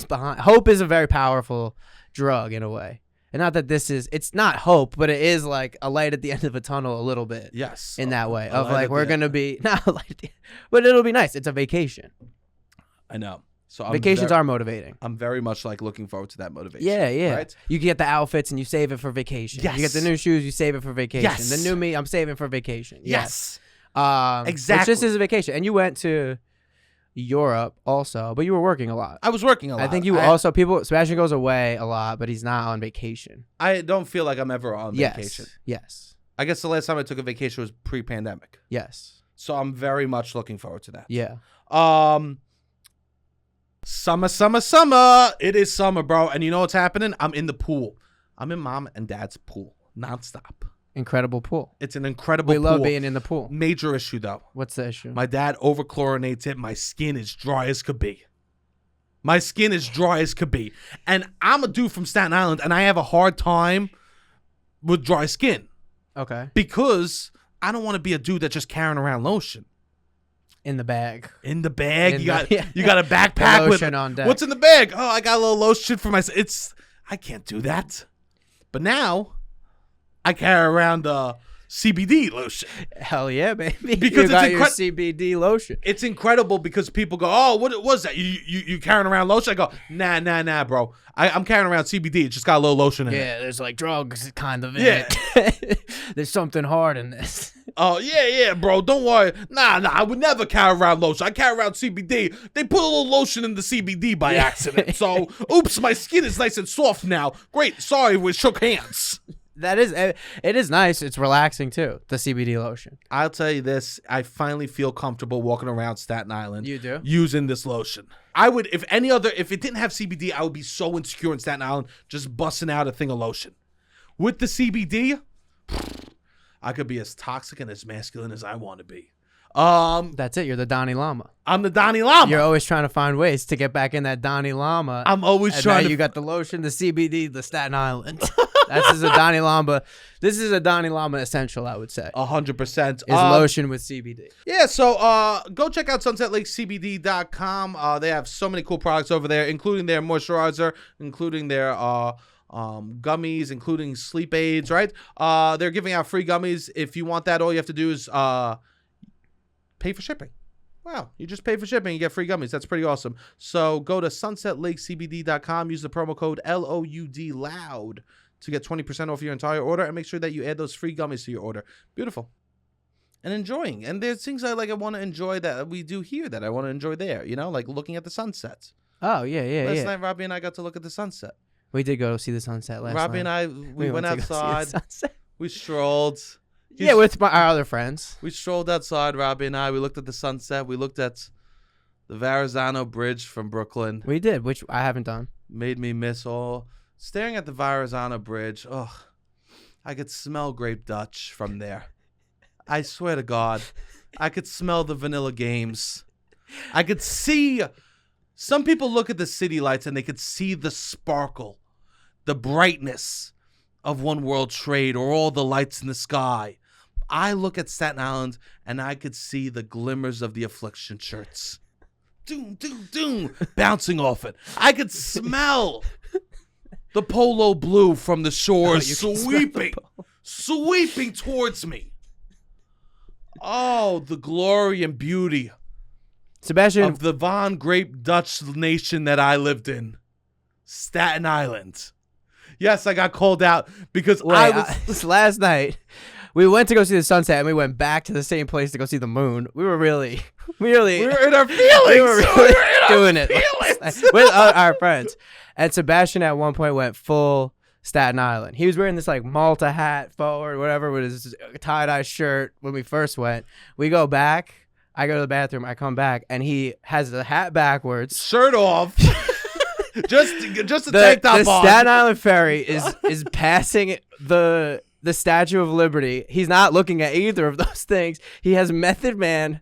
behind. Hope is a very powerful drug in a way. And not that it's not hope, but it is like a light at the end of a tunnel a little bit. Yes. In that way. Of like, we're going to be, not a light at the end, but it'll be nice. It's a vacation. I know. So vacations are motivating. I'm very much like looking forward to that motivation. Yeah. Right? You get the outfits and you save it for vacation. Yes. You get the new shoes, you save it for vacation. Yes. The new me, I'm saving for vacation. Yes. Exactly. Which just is a vacation. And you went to Europe also, but you were working a lot. I was working a lot. I think Sebastian goes away a lot, but he's not on vacation. I don't feel like I'm ever on vacation. Yes. I guess the last time I took a vacation was pre-pandemic. Yes. So I'm very much looking forward to that. Yeah. Summer. It is summer, bro. And you know what's happening? I'm in the pool. I'm in mom and dad's pool. Nonstop. Incredible pool. It's an incredible pool. We love being in the pool. Major issue, though. What's the issue? My dad over-chlorinates it. My skin is dry as could be. And I'm a dude from Staten Island, and I have a hard time with dry skin. Okay. Because I don't want to be a dude that's just carrying around lotion. In the bag. In the bag, Yeah. you got a backpack with Lotion on deck. What's in the bag? Oh, I got a little lotion for myself. I can't do that. But now I carry around CBD lotion. Hell yeah, baby! Because you got your it's CBD lotion. It's incredible because people go, "Oh, what was that? You carrying around lotion?" I go, "Nah, bro. I'm carrying around CBD. It just got a little lotion in it." Yeah, there's like drugs kind of in it. There's something hard in this. Oh, yeah, bro. Don't worry. Nah, I would never carry around lotion. I carry around CBD. They put a little lotion in the CBD by accident. So, oops, my skin is nice and soft now. Great. Sorry, we shook hands. It is nice. It's relaxing too. The CBD lotion. I'll tell you this. I finally feel comfortable walking around Staten Island. You do? Using this lotion. I would, if it didn't have CBD, I would be so insecure in Staten Island just busting out a thing of lotion. With the CBD, I could be as toxic and as masculine as I want to be. That's it. You're the Dalai Lama. I'm the Dalai Lama. You're always trying to find ways to get back in that Dalai Lama. I'm always and trying now to. You got the lotion, the CBD, the Staten Island. This is a Dalai Lama. This is a Dalai Lama essential, I would say. 100%. Is lotion with CBD. Yeah, so go check out sunsetlakecbd.com. They have so many cool products over there, including their moisturizer, including their gummies, including sleep aids, right? They're giving out free gummies. If you want that, all you have to do is pay for shipping. Wow, you just pay for shipping, you get free gummies. That's pretty awesome. So go to sunsetlakecbd.com, use the promo code LOUD LOUD to get 20% off your entire order, and make sure that you add those free gummies to your order. Beautiful. And enjoying. And there's things I want to enjoy that we do here that I want to enjoy there, like looking at the sunsets. Oh, yeah. Last night, Robbie and I got to look at the sunset. We did go see the sunset last night. Robbie and I, we went outside. We strolled. Yeah, with our other friends. We strolled outside, Robbie and I. We looked at the sunset. We looked at the Verrazano Bridge from Brooklyn. We did, which I haven't done. Made me miss all. Staring at the Verrazano Bridge, I could smell grape Dutch from there. I swear to God, I could smell the Vanilla Games. I could see. Some people look at the city lights and they could see the sparkle, the brightness of One World Trade or all the lights in the sky. I look at Staten Island and I could see the glimmers of the Affliction shirts. Doom, doom, doom, bouncing off it. I could smell the polo blue from the shores sweeping towards me. Oh, the glory and beauty Sebastian, of the Von Grape Dutch nation that I lived in. Staten Island. Yes, I got called out because last night we went to go see the sunset and we went back to the same place to go see the moon. We were really we were in our feelings. We were really doing it with our friends. And Sebastian at one point went full Staten Island. He was wearing this like Malta hat forward, whatever, with his tie-dye shirt when we first went. We go back. I go to the bathroom. I come back and he has the hat backwards, shirt off. just a tank top on. The Staten Island ferry is passing the Statue of Liberty. He's not looking at either of those things. He has Method Man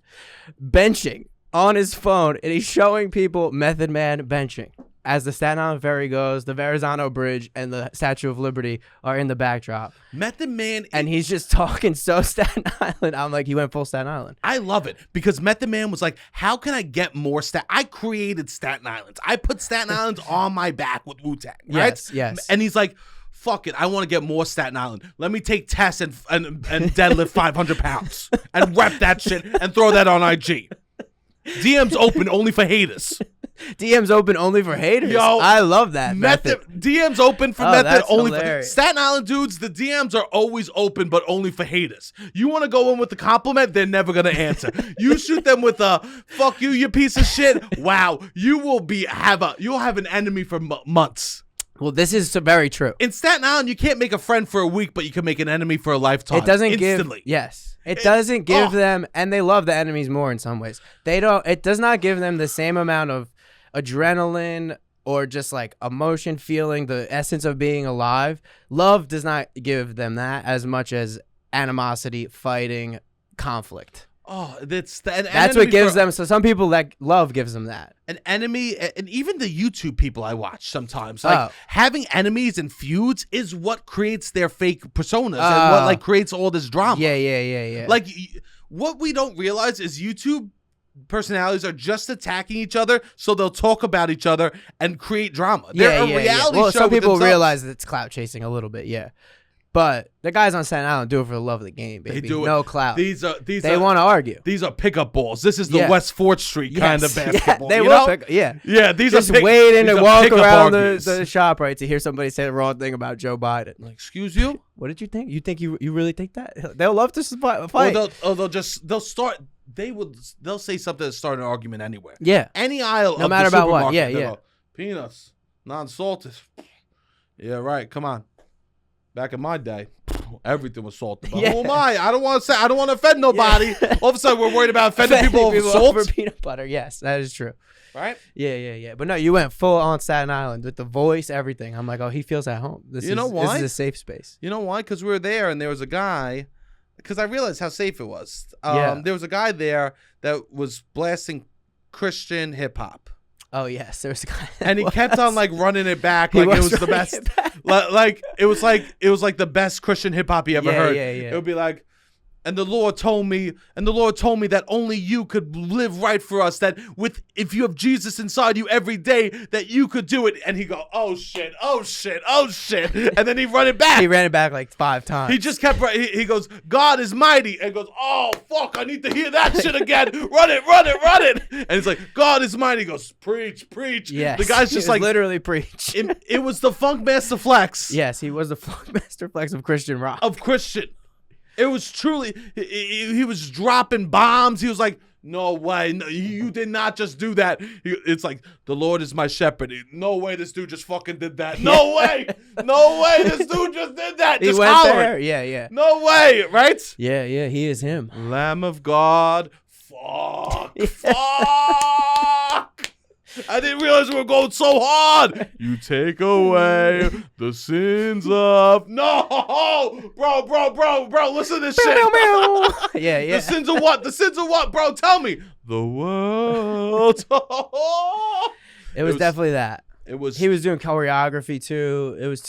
benching on his phone, and he's showing people Method Man benching. As the Staten Island ferry goes, the Verrazano Bridge and the Statue of Liberty are in the backdrop. Method Man. And he's just talking so Staten Island. I'm like, he went full Staten Island. I love it because Method Man was like, how can I get more I created Staten Island. I put Staten Island on my back with Wu-Tang, right? Yes. And he's like, fuck it, I want to get more Staten Island. Let me take tests and deadlift 500 pounds and rep that shit and throw that on IG. DMs open only for haters. DMs open only for haters. Yo, I love that. Method. DMs open for Method that's only hilarious. for Staten Island dudes. The DMs are always open, but only for haters. You want to go in with a compliment, they're never gonna answer. You shoot them with a "fuck you, you piece of shit." Wow, you will you'll have an enemy for months. Well, this is very true. In Staten Island, you can't make a friend for a week, but you can make an enemy for a lifetime. It doesn't instantly. It doesn't give them, and they love the enemies more in some ways. It does not give them the same amount of adrenaline or just like emotion, feeling the essence of being alive. Love does not give them that as much as animosity, fighting, conflict. Oh, that's what gives them. So some people that love gives them that. An enemy, and even the YouTube people I watch sometimes, like having enemies and feuds is what creates their fake personas and what like creates all this drama. Yeah. Like what we don't realize is YouTube personalities are just attacking each other, so they'll talk about each other and create drama. They're a reality Well, show. some people themselves. realize that it's clout chasing a little bit, yeah. But the guys on Staten Island do it for the love of the game, baby. They do no it. clout. They want to argue. These are pickup balls. This is the West 4th Street kind of basketball. Yeah, they you will know? Yeah, These just are waiting to walk around argues. the shop, right, to hear somebody say the wrong thing about Joe Biden. Like, excuse you? What did you think? You think you really think that? They'll love to fight. They'll say something to start an argument anywhere. Yeah. Any aisle. No matter about what. Yeah. Go, peanuts, non-salted. Yeah, right. Come on. Back in my day, everything was salted. But who am I? I don't want to offend nobody. All of a sudden, we're worried about offending people over salt. Over peanut butter. Yes, that is true. Right? Yeah. But no, you went full on Staten Island with the voice, everything. I'm like, oh, he feels at home. This is a safe space. You know why? Because we were there and there was a guy. Because I realized how safe it was. There was a guy there that was blasting Christian hip hop. Oh yes, there was a guy, and he kept on like running it back like it was the best. Like it was like the best Christian hip hop he ever heard. Yeah. It would be like, and the Lord told me that only you could live right for us. That if you have Jesus inside you every day, that you could do it. And he go, oh shit, and then he run it back. He ran it back like 5 times. He just kept. He goes, God is mighty, and goes, oh fuck, I need to hear that shit again. Run it. And he's like, God is mighty. He goes, preach. Yes, the guy's just like literally preach. It was the Funk Master Flex. Yes, he was the Funk Master Flex of Christian rock. It was truly, he was dropping bombs. He was like, no way, no, you did not just do that. It's like, the Lord is my shepherd. No way this dude just fucking did that. No way this dude just did that. He just went hollering. there. Yeah. No way, right? Yeah, he is him. Lamb of God. Fuck. I didn't realize we were going so hard. You take away the sins of bro. Listen to this shit. Yeah. The sins of what? The sins of what, bro? Tell me. The world. It was definitely that. It was. He was doing choreography too. It was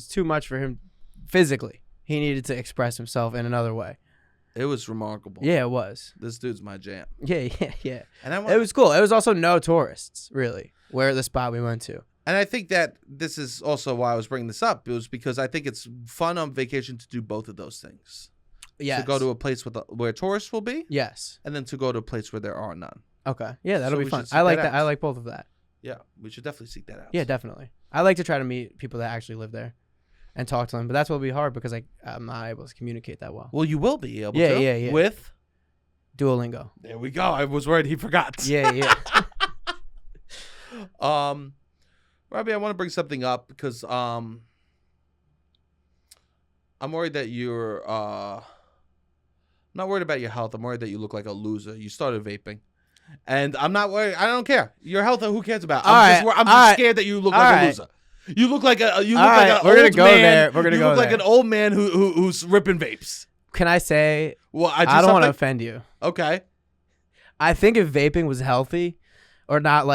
too much for him physically. He needed to express himself in another way. It was remarkable. Yeah, it was. This dude's my jam. Yeah. And it was cool. It was also no tourists, really, where the spot we went to. And I think that this is also why I was bringing this up. It was because I think it's fun on vacation to do both of those things. Yes. To go to a place where tourists will be. Yes. And then to go to a place where there are none. Okay. Yeah, that'll be fun. I like that. I like both of that. Yeah, we should definitely seek that out. Yeah, definitely. I like to try to meet people that actually live there and talk to them, but that's what'll be hard because I'm not able to communicate that well. Well, you will be able to. Yeah. With Duolingo. There we go. I was worried he forgot. Yeah. Robbie, I want to bring something up because I'm worried that you're I'm not worried about your health. I'm worried that you look like a loser. You started vaping. And I'm not worried. I don't care. Your health, who cares about? I'm just scared that you look like a loser. You look like an old man. We're gonna go there. We're gonna go there. You look like an old man who's ripping vapes. Can I say? Well, I don't want to offend you. Okay. I think if vaping was healthy, or not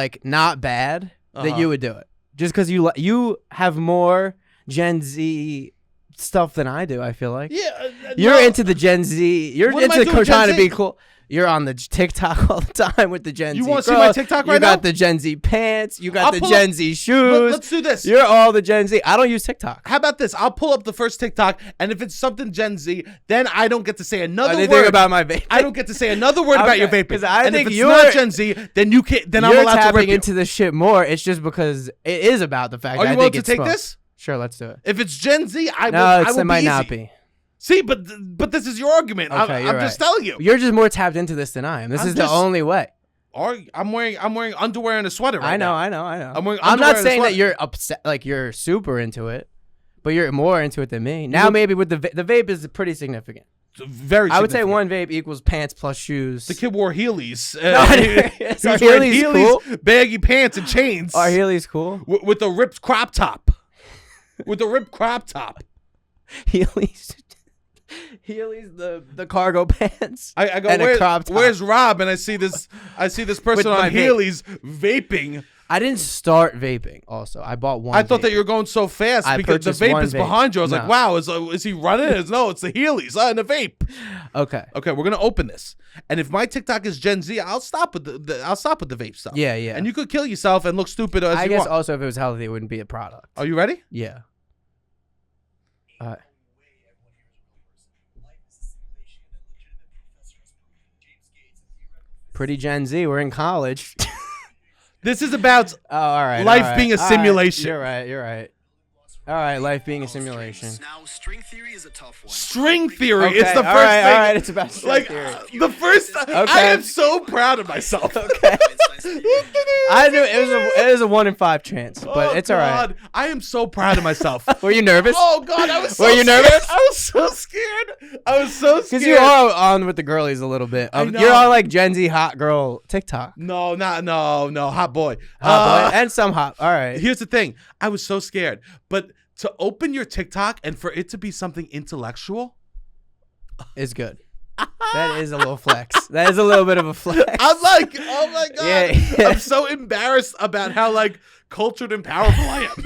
bad, that you would do it. Just because you have more Gen Z stuff than I do. I feel like. Yeah. You're into the Gen Z. You're into trying to be cool. You're on the TikTok all the time with the Gen Z. You want to see my TikTok right now? You got the Gen Z pants. You got the Gen Z shoes. Let's do this. You're all the Gen Z. I don't use TikTok. How about this? I'll pull up the first TikTok, and if it's something Gen Z, then I don't get to say another word about my vaping. I don't get to say another word about your vaping. Because I think if it's not Gen Z, then you can't. Then I'm allowed to rip you. You're tapping into this shit more. It's just because it is about the fact. Are you willing to take this? Sure, let's do it. If it's Gen Z, I will. It might not be. See, but this is your argument. Okay, I'm just telling you. You're just more tapped into this than I am. This is the only way. I'm wearing underwear and a sweater right now. I know. I'm not saying that you're upset, like you're super into it, but you're more into it than me. Now maybe with the vape is pretty significant. Very significant. I would say one vape equals pants plus shoes. The kid wore Heelys. Are Heelys cool? Baggy pants and chains. Are Heelys cool? With a ripped crop top. Heelys. Heelys, the cargo pants. I go, and a crop top. where's Rob? And I see this person my on vape. Heelys vaping. I didn't start vaping. Also, I bought one. I thought vape. that you were going so fast I because the purchased vape one is vape. behind you. I was like, No. wow, is he running? No, it's the Heelys and the vape. Okay. Okay, we're gonna open this, and if my TikTok is Gen Z, I'll stop with the vape stuff. Yeah, yeah. And you could kill yourself and look stupid as I you guess want. also if it was healthy, it wouldn't be a product. Are you ready? Yeah. Pretty Gen Z. We're in college. This is about Oh, all right. life all right, being a all right. simulation. You're right. You're right. All right, life being a simulation. Now, string theory is a tough one. string theory. Okay, It's the first all right, thing. all right, it's about string like theory. the first. I am so proud of myself. Okay. I knew it was a 1 in 5 chance, but it's all right. God, I am so proud of myself. Were you nervous? Oh God, I was so Were you scared. nervous? I was so scared. I was so scared. Because you are on with the girlies a little bit. I know. You're on like Gen Z hot girl TikTok. No, hot boy. Hot boy, and some hot. All right. Here's the thing. I was so scared, but to open your TikTok and for it to be something intellectual, Is good. That is a little flex. That is a little bit of a flex. I'm like, oh my God. Yeah. I'm so embarrassed about how like cultured and powerful I am.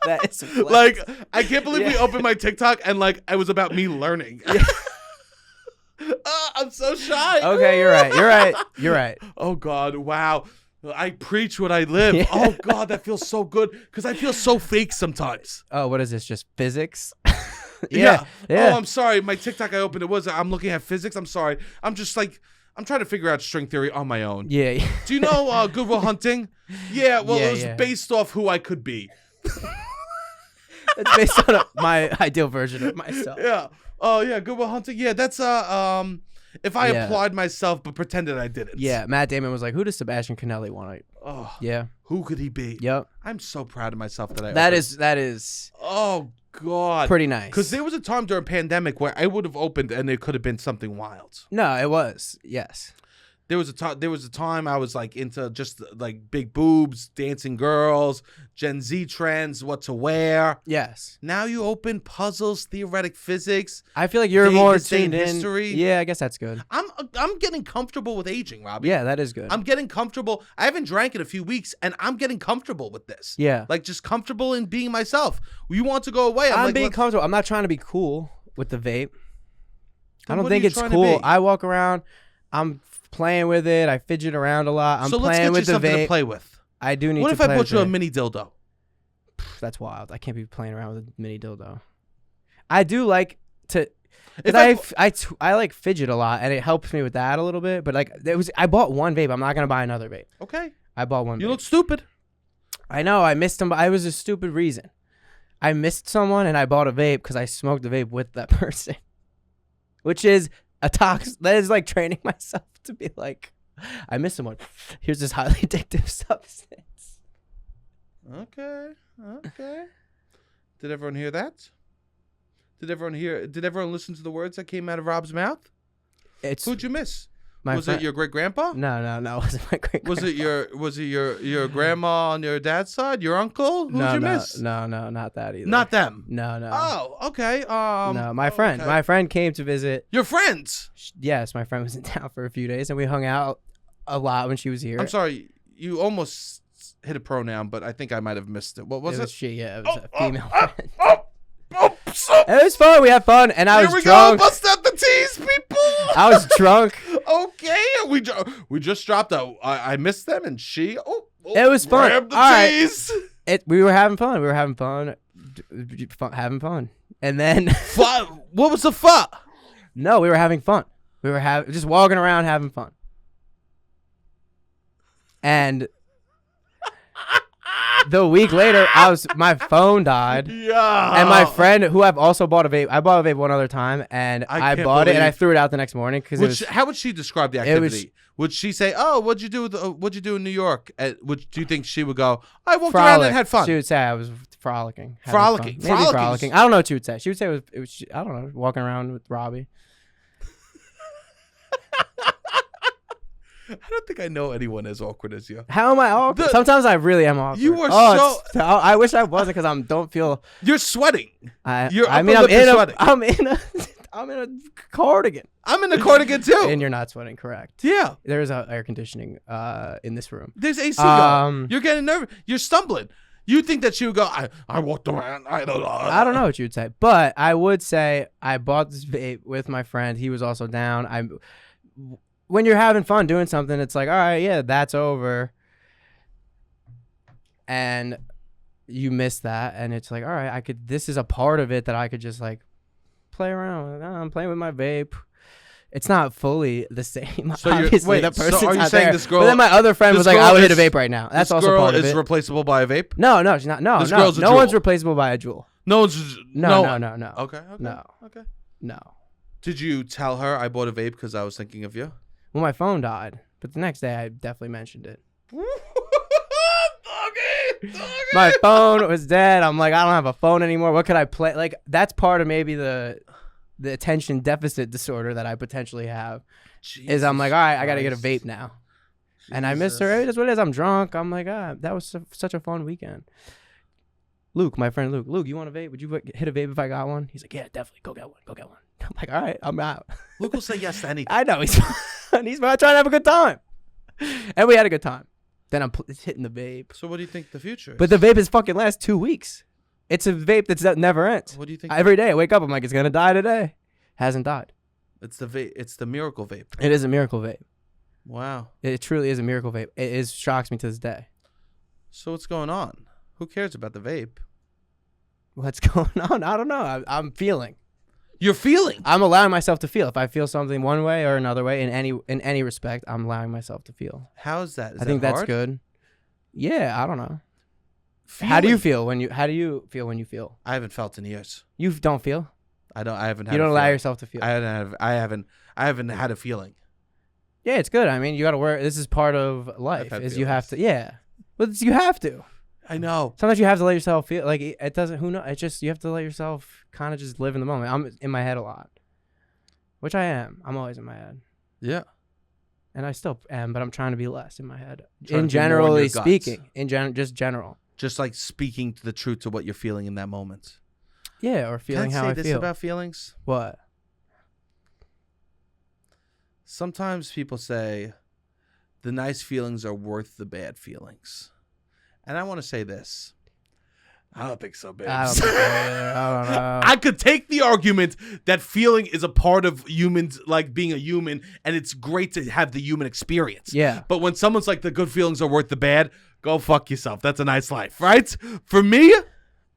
That is a flex. Like, I can't believe we Yeah. opened my TikTok and like it was about me learning. I'm so shy. Okay, you're right. You're right. You're right. Oh God, wow. I preach what I live. Yeah. Oh God, that feels so good because I feel so fake sometimes. Oh, what is this? Just physics? Yeah. Yeah. Oh, I'm sorry. My TikTok I opened, I'm looking at physics. I'm sorry. I'm just like, I'm trying to figure out string theory on my own. Yeah. Do you know Good Will Hunting? Yeah, well, Yeah, it was yeah. based off who I could be. It's based on my ideal version of myself. Yeah. Oh, yeah, Good Will Hunting. Yeah, that's if I Yeah. applied myself but pretended I didn't. Yeah, Matt Damon was like, "Who does Sebastian Conelli want?" Oh, Yeah. who could he be? Yep. I'm so proud of myself that I That opened. is Oh God. pretty nice. Because there was a time during pandemic where I would have opened and it could have been something wild. No, it was. Yes. There was a time I was like into just like big boobs, dancing girls, Gen Z trends, what to wear. Yes. Now you open puzzles, theoretic physics. I feel like you're Day more to day tuned in. history. Yeah, I guess that's good. I'm getting comfortable with aging, Robbie. Yeah, that is good. I'm getting comfortable. I haven't drank in a few weeks, and I'm getting comfortable with this. Yeah. Like just comfortable in being myself. You want to go away? I'm like, being let's- comfortable. I'm not trying to be cool with the vape. I Then don't what are think you it's trying to cool. be? I walk around. I'm playing with it. I fidget around a lot. I'm so let's playing get you with the something to vape. play with. I do need What to if I play put with you a it. mini dildo? That's wild. I can't be playing around with a mini dildo. I do like to. If I like fidget a lot, and it helps me with that a little bit. But like, I bought one vape. I'm not gonna buy another vape. Okay. I bought one. You vape. look stupid. I know. I missed him, but I was a stupid reason. I missed someone, and I bought a vape because I smoked a vape with that person, which is a tox. That is like training myself to be like, I missed someone. Here's this highly addictive substance. Okay. Did everyone hear that? Did everyone listen to the words that came out of Rob's mouth? It's Who'd you miss? my Was friend. it your great grandpa? No, it wasn't my great. Was it your grandma on your dad's side? Your uncle? Who'd you miss? No, not that either. Not them. No. Oh, okay. No, my friend. okay. My friend came to visit. Your friends. Yes, my friend was in town for a few days, and we hung out a lot when she was here. I'm sorry. You almost hit a pronoun, but I think I might have missed it. What was It it? was she. Yeah, it was a female friend. So It was fun. We had fun, and I here was we drunk. go. Bust out the tease, people. I was drunk. Okay, we just dropped out. I missed them, and she. It was fun. Grab the All right. tease. We were having fun. Having fun, and then What was the fuck? no, we were having fun. We were just walking around having fun, and the week later, my phone died. Yeah. And my friend, who I've also bought a vape, I bought a vape one other time, and I I can't bought it and I believe- through it out the next morning because it was. How would she describe the It was- activity? Would she say, "Oh, what'd you do in New York?" Do you think she would go, "I walked around and had fun"? She would say I was frolicking. having Frolicking. fun. Maybe Frolicking frolicking. is- I don't know what she would say. She would say it was I don't know, walking around with Robbie. I don't think I know anyone as awkward as you. How am I awkward? Sometimes I really am awkward. You are I wish I wasn't because I don't feel. You're sweating. I Your mean, upper lip is sweating. I'm in a I'm in a cardigan. I'm in the cardigan too. And you're not sweating, correct? Yeah. There is air conditioning in this room. There's AC going. You're getting nervous. You're stumbling. You think that she would go, I walked around. I don't know what you would say. But I would say I bought this vape with my friend. He was also down. When you're having fun doing something, it's like, all right, yeah, that's over. And you miss that. And it's like, all right, this is a part of it that I could just like play around with. I'm playing with my vape. It's not fully the same. So obviously, the person's so are you not saying there. this girl? But then my other friend was like, "I would hit a vape right now." That's also part of it. This girl is replaceable by a vape? No, she's not. No, This girl's a no one's Juul. replaceable by a Juul. No one's. No. Okay. No. Okay. No. Did you tell her I bought a vape because I was thinking of you? Well, my phone died, but the next day I definitely mentioned it. My phone was dead. I'm like, I don't have a phone anymore. What could I play? Like, that's part of maybe the attention deficit disorder that I potentially have. Is I'm like, all right, I got to get a vape now. And I miss her. Hey, that's what it is. I'm drunk. I'm like, that was such a fun weekend. Luke, my friend Luke. Luke, you want a vape? Would you hit a vape if I got one? He's like, yeah, definitely. Go get one. I'm like, all right, I'm out. Luke will say yes to anything. I know. He's trying to have a good time. And we had a good time. Then I'm hitting the vape. So what do you think the future is? But the vape is fucking last 2 weeks. It's a vape that never ends. What do you think? Every day I wake up, I'm like, it's going to die today. Hasn't died. It's the vape. It's the miracle vape. It is a miracle vape. Wow. It truly is a miracle vape. It shocks me to this day. So what's going on? Who cares about the vape? What's going on? I don't know. I'm feeling. You're feeling. I'm allowing myself to feel. If I feel something one way or another way in any respect, I'm allowing myself to feel. How is that? I think that's hard? good. Yeah, I don't know. Feeling. How do you feel when you feel? I haven't felt in years. You don't feel? I haven't had You don't a allow feeling. yourself to feel. I haven't had a feeling. Yeah, it's good. I mean, you got to work. This is part of life. had Is you have feelings. to. Yeah, but you have to. I know. Sometimes you have to let yourself feel like it doesn't. Who knows? It's just you have to let yourself kind of just live in the moment. I'm in my head a lot, which I am. I'm always in my head, Yeah. and I still am, but I'm trying to be less in my head. Trying In to be more in generally your guts. speaking, just general. Just like speaking to the truth to what you're feeling in that moment. Yeah, or feeling Can I how say I this feel. about feelings? What? Sometimes people say the nice feelings are worth the bad feelings. And I want to say this. I don't think so, babe. I don't think so either. I don't know. I could take the argument that feeling is a part of humans, like being a human, and it's great to have the human experience. Yeah. But when someone's like, the good feelings are worth the bad, go fuck yourself. That's a nice life, right? For me,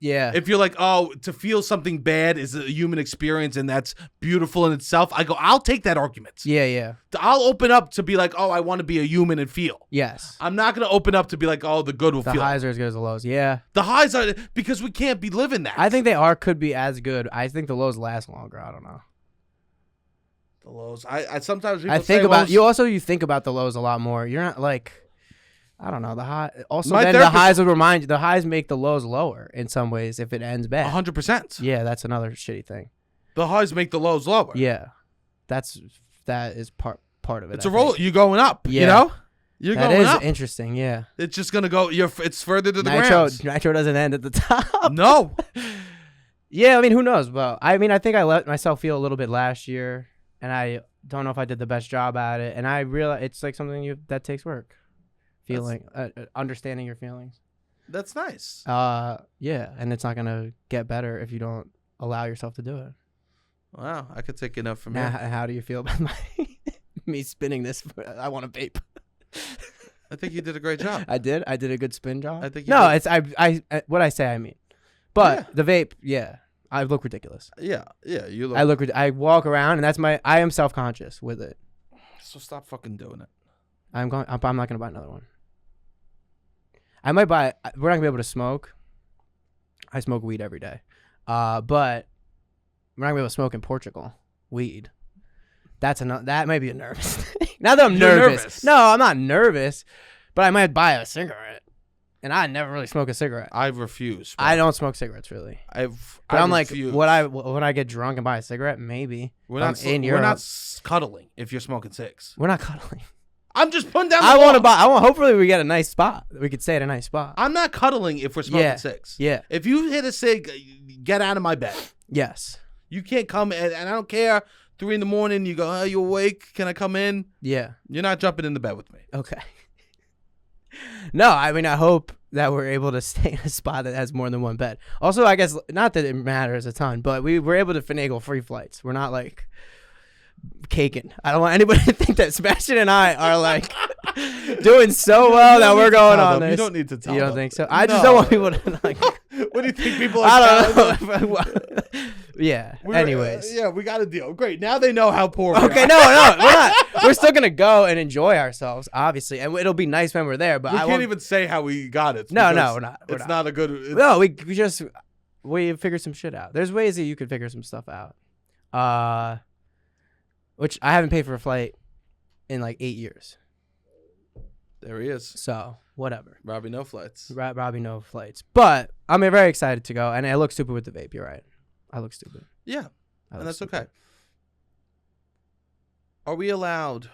Yeah. if you're like, oh, to feel something bad is a human experience and that's beautiful in itself, I go, I'll take that argument. Yeah. I'll open up to be like, oh, I want to be a human and feel. Yes. I'm not going to open up to be like, oh, the good will The feel. highs are as good as the lows. Yeah. The highs are, because we can't be living that. I think could be as good. I think the lows last longer. I don't know. The lows. I sometimes people I think say about lows. you think about the lows a lot more. You're not like, I don't know, the high. Also, My then the therapist- highs would remind you. The highs make the lows lower in some ways if it ends bad. 100%. Yeah, that's another shitty thing. The highs make the lows lower. Yeah, that is part of it. It's I a roll. think. You're going up. Yeah. You know? You're That going is up. interesting. Yeah, It's just going to go. It's further to the Nitro doesn't end at the top. No. Yeah, I mean, who knows? Well, I mean, I think I let myself feel a little bit last year, and I don't know if I did the best job at it. And I realize it's like something that takes work. Feeling, understanding your feelings. That's nice. Yeah, and it's not gonna get better if you don't allow yourself to do it. Wow. I could take enough from Now, here. how do you feel about me spinning this? I want to vape. I think you did a great job. I did a good spin job. I think you no, did. it's I what I say I mean, but Yeah. the vape, yeah, I look ridiculous. Yeah. You look. I walk around and I am self conscious with it. So stop fucking doing it. I'm not gonna buy another one. I might buy. We're not gonna be able to smoke. I smoke weed every day, but we're not gonna be able to smoke in Portugal. Weed. That might be a nervous thing. Not that I'm You're nervous. nervous. No, I'm not nervous, but I might buy a cigarette, and I never really smoke a cigarette. I refuse. Bro. I don't smoke cigarettes really. But I'm like, refuse. when I get drunk and buy a cigarette, maybe. We're If not. I'm in We're Europe. not cuddling if you're smoking cigs. We're not cuddling. I'm just putting down. I the want to law. buy. Hopefully, we get a nice spot. We could stay at a nice spot. I'm not cuddling if we're smoking Yeah. cigs. Yeah. If you hit a cig, get out of my bed. Yes. You can't come and I don't care. 3 a.m. You go, you awake? Can I come in? Yeah. You're not jumping in the bed with me. Okay. No, I mean, I hope that we're able to stay in a spot that has more than one bed. Also, I guess, not that it matters a ton, but we were able to finagle free flights. We're not like caking. I don't want anybody to think that Sebastian and I are like doing so well that we're going on this. You don't need to tell You don't them. think so? I just don't want people to like. What do you think people are I don't know. Yeah. Anyways. Yeah, we got a deal. Great. Now they know how poor we Okay, are. no, we're not. We're still gonna go and enjoy ourselves, obviously, and it'll be nice when we're there. But We I can't won't even say how we got it. No, because we're not. It's not a good. No, we just figured some shit out. There's ways that you could figure some stuff out. Which I haven't paid for a flight in like 8 years. There he is. So whatever. Robbie, no flights. Robbie, no flights. But I'm very excited to go, and I look stupid with the vape. You're right. I look stupid. Yeah, I and look that's stupid. okay. Are we allowed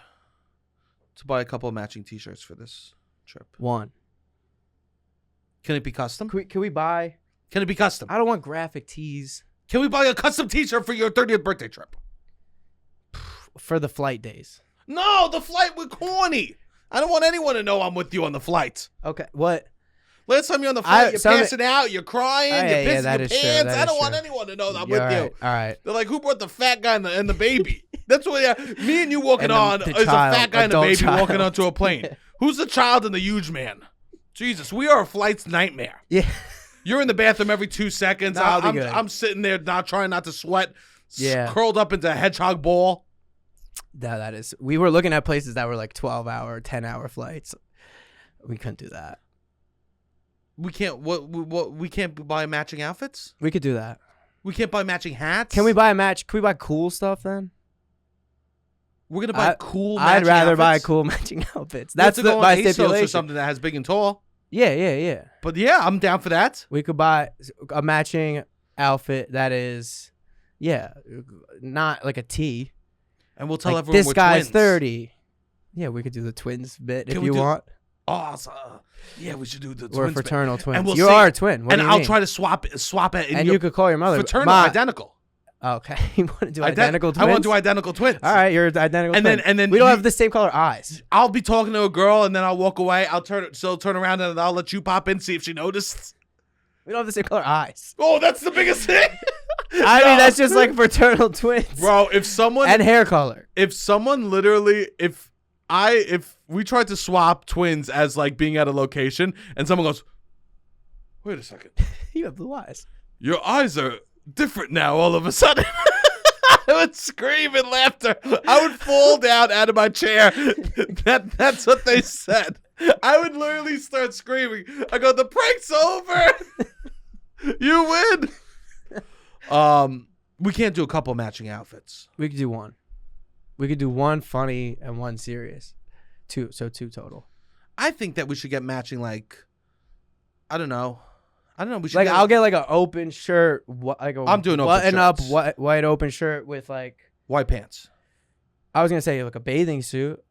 to buy a couple of matching T-shirts for this trip? One. Can it be custom? Can we buy? Can it be custom? I don't want graphic tees Can we buy a custom T-shirt for your 30th birthday trip? for the flight days. No, the flight was corny. I don't want anyone to know I'm with you on the flight. Okay. What? Last time you're on the flight, you're some- passing out, you're crying, Oh, you're yeah, pissing that your is true, pants. that I is don't want true. anyone to know that I'm You're with right. you. All right. They're like, who brought the fat guy and the baby? That's what. Me and you walking And on the is child, a fat guy and a adult baby child. walking onto a plane. Who's the child and the huge man? Jesus, we are a flight's nightmare. Yeah. You're in the bathroom every 2 seconds. No, I'll be I'm, good. I'm sitting there not trying not to sweat, Yeah. curled up into a hedgehog ball. That is. We were looking at places that were like 12-hour, 10-hour flights. We couldn't do that. We can't. What? We can't buy matching outfits. We could do that. We can't buy matching hats. Can we buy a match? Can we buy cool stuff then? We're gonna buy cool. I'd matching rather buy outfits? cool matching outfits. We have That's to go on my ASOS or stipulation. something that has big and tall. Yeah. But yeah, I'm down for that. We could buy a matching outfit that is, not like a tee. And we'll tell Like, everyone this we're guy's twins. 30. Yeah, we could do the twins bit Can if we you do- want. Awesome. Yeah, we should do the We're twins bit. fraternal twins. we'll You say- are a twin. What And do you I'll mean? try to swap it. In And your you could call your mother fraternal Ma- identical. Okay, you want to do identical twins? I want to do identical twins. All right, you're identical. And twins. then we don't you- have the same color eyes. I'll be talking to a girl and then I'll walk away. I'll turn around and I'll let you pop in, see if she noticed. We don't have the same color eyes. Oh, that's the biggest thing. I mean, that's just like fraternal twins. Bro, if someone And hair color. literally if we tried to swap twins as like being at a location and someone goes, wait a second, You have blue eyes. your eyes are different now all of a sudden. I would scream in laughter. I would fall down out of my chair. That's what they said. I would literally start screaming. I go, the prank's over. You win. We can't do a couple matching outfits. We could do one. We could do one funny and one serious. Two total. I think that we should get matching, like, I don't know. We should Like I'll get like an open shirt, I'm doing open button up shirts. white open shirt with like white pants. I was gonna say like a bathing suit.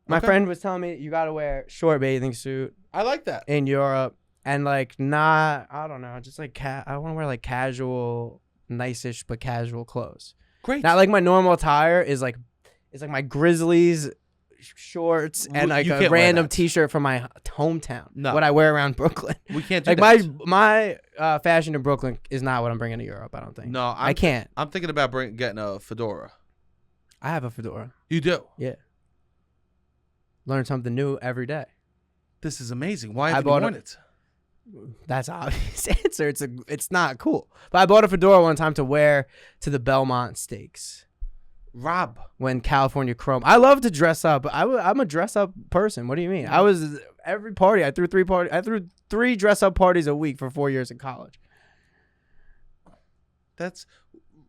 My Okay. friend was telling me you gotta wear short bathing suit I like that. in Europe and like not I don't know just like I want to wear like casual, nice-ish but casual clothes. Great. Not like my normal attire is like it's like my Grizzlies shorts and Well, like you a can't wear random that. T-shirt from my hometown. No. What I wear around Brooklyn. we can't do Like that. my fashion in Brooklyn is not what I'm bringing to Europe. I don't think. No, I can't. I'm thinking about getting a fedora. I have a fedora. You do. Yeah. Learn something new every day. This is amazing. Why I haven't you bought worn a- it? That's obvious answer. It's not cool. But I bought a fedora one time to wear to the Belmont Stakes Rob. when California Chrome. I love to dress up. I'm a dress up person. What do you mean? I was every party. I threw three dress up parties a week for 4 years in college. That's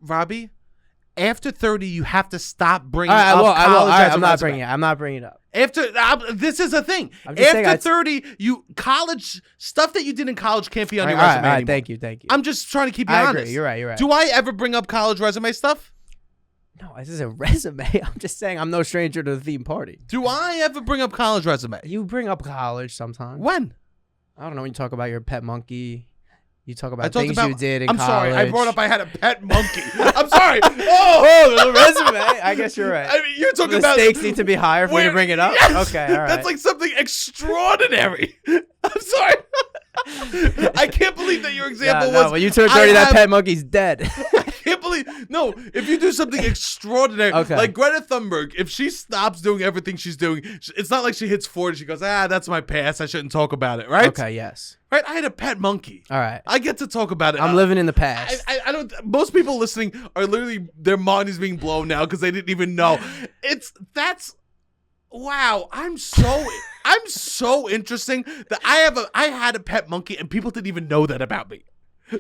Robbie. After 30, you have to stop bringing All right, up I will. college All right, as a I'm not resume. bringing it. I'm not bringing it up. After this is a thing. I'm just saying After I- 30, you college stuff that you did in college can't be on your All right, resume all right, anymore. thank you. I'm just trying to keep you I honest. agree. You're right. Do I ever bring up college resume stuff? No, this is a resume. I'm just saying I'm no stranger to the theme party. Do I ever bring up college resume? You bring up college sometimes. When? I don't know when you talk about your pet monkey You talk I about talked things about. you did in I'm college. sorry. I brought up I had a pet monkey. I'm sorry. Oh, the resume. I guess you're right. I mean, you're talking The about stakes need to be higher for me to bring it up. Yes! Okay, all right. That's like something extraordinary. I'm sorry. I can't believe that your example was. when you turn 30, that have- pet monkey's dead. I can't believe. No, if you do something extraordinary, Okay. like Greta Thunberg, if she stops doing everything she's doing, it's not like she hits 40. She goes, that's my past. I shouldn't talk about it, right? Okay, yes. Right? I had a pet monkey. All right. I get to talk about it. I'm living in the past. I don't. Most people listening are literally their mind is being blown now because they didn't even know. Wow. I'm so interesting that I had a pet monkey and people didn't even know that about me.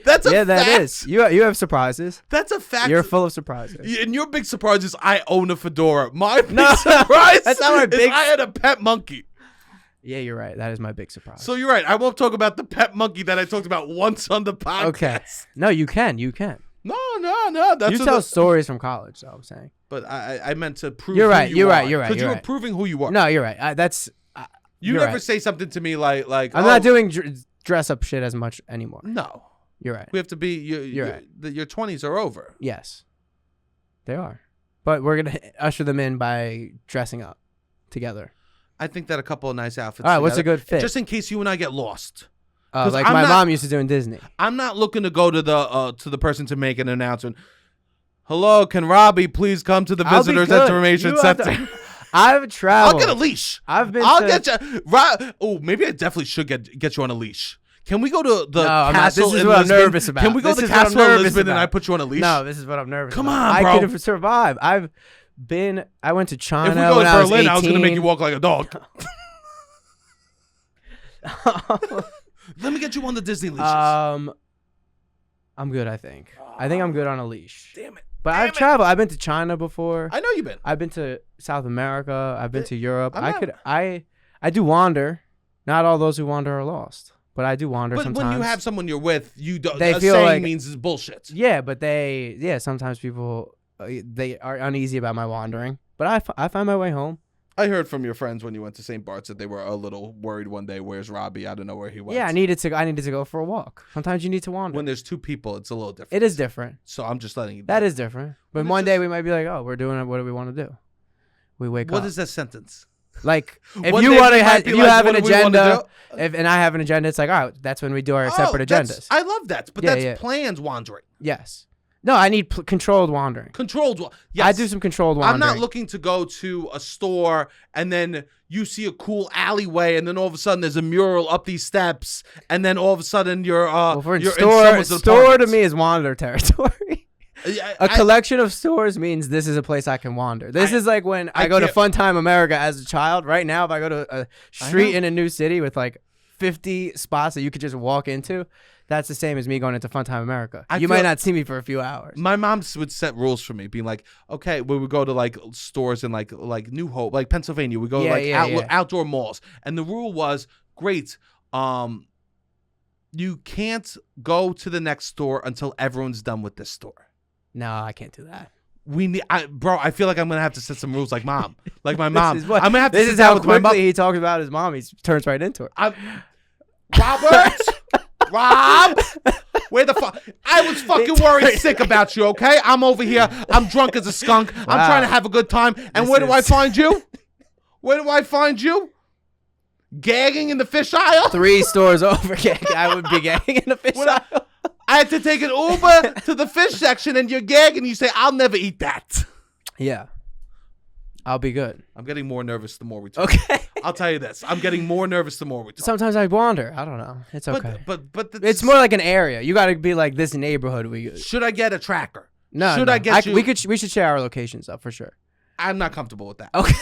That's a fact. That is. You have surprises. That's a fact. You're full of surprises. And your big surprise is I own a fedora. My big No, surprise that's not my is big- I had a pet monkey. Yeah, you're right. That is my big surprise. So you're right. I won't talk about the pet monkey that I talked about once on the podcast. Okay. No, you can. You can. No. That's You what tell the- stories from college, though, I'm saying. But I meant to prove. You're right, Who you're you right, are, you're right, Because you're you were right. proving who you are. No, you're right. You you're never right. say something to me like. I'm not doing dress up shit as much anymore. No. You're right. We have to be. You're right. Your 20s are over. Yes. They are. But we're going to usher them in by dressing up together. I think that a couple of nice outfits. All right, what's a good fit? Just in case you and I get lost. 'Cause Like I'm my not- mom used to do in Disney. I'm not looking to go to the person to make an announcement. Hello, can Robbie please come to the I'll be visitors good. information You have to- center? I've traveled. I'll get a leash. I've been I'll to- get you. Oh, maybe I definitely should get you on a leash. Can we go to the No, I'm not. castle This is in what I'm Lisbon? nervous about. Can we go This to is the what I'm castle in nervous Lisbon and about. I put you on a leash? No, this is what I'm nervous Come about. on, bro. I could have survived. I went to China If we go when to I was Berlin, 18. I was going to make you walk like a dog. Let me get you on the Disney leashes. I'm good, I think. I think I'm good on a leash. Damn it. But I've traveled. I've been to China before. I know you've been. I've been to South America. I've been to Europe. I'm I do wander. Not all those who wander are lost, but I do wander But sometimes. when you have someone you're with, you don't. They a feel saying like- means is bullshit. Yeah, but sometimes people they are uneasy about my wandering, but I find my way home. I heard from your friends when you went to St. Bart's that they were a little worried one day. Where's Robbie? I don't know where he went. Yeah, I needed to go for a walk. Sometimes you need to wander. When there's two people, it's a little different. It is different. So I'm just letting you know. That is different. But And it's one day just- we might be like, oh, we're doing it. What do we want to do? We wake up. What is that sentence? Like, if One you day want we to might have, be if you like, have what an do we wanna agenda, do? and I have an agenda, it's like, all right, that's when we do our separate agendas. I love that. But Yeah, that's yeah. plans wandering. Yes. No, I need controlled wandering. Controlled. Yes. I do some controlled wandering. I'm not looking to go to a store and then you see a cool alleyway and then all of a sudden there's a mural up these steps and then all of a sudden you're Well, for you're store in someone's to apartment. me is wander territory. A collection of stores means this is a place I can wander. This is like when I go to can't- Funtime America as a child. Right now, if I go to a street know. in a new city with like 50 spots that you could just walk into, that's the same as me going into Funtime America. I You might feel- not see me for a few hours. My mom would set rules for me, being like, okay, we would go to like stores in like New Hope, like Pennsylvania. We go to like outdoor malls, and the rule was great. You can't go to the next store until everyone's done with this store. No, I can't do that. Bro, I feel like I'm gonna have to set some rules, like mom, like my mom. This is what- I'm gonna have to. This sit is down how with my mom. quickly he talks about his mom. He turns right into it. Robert, Rob, where the fuck? I was fucking worried sick about you. Okay, I'm over here. I'm drunk as a skunk. I'm Wow. trying to have a good time. And This where do I is- find you? Where do I find you? Gagging in the fish aisle. 3 stores over, I would be gagging in the fish When aisle. I had to take an Uber to the fish section, and you're gagging. You say, "I'll never eat that." Yeah. I'll be good. I'm getting more nervous the more we talk. Okay. I'll tell you this. I'm getting more nervous the more we talk. Sometimes I wander. I don't know. It's okay. But It's more like an area. You got to be like this neighborhood. Should I get a tracker? No. Should no. I get you? We should share our locations up for sure. I'm not comfortable with that. Okay.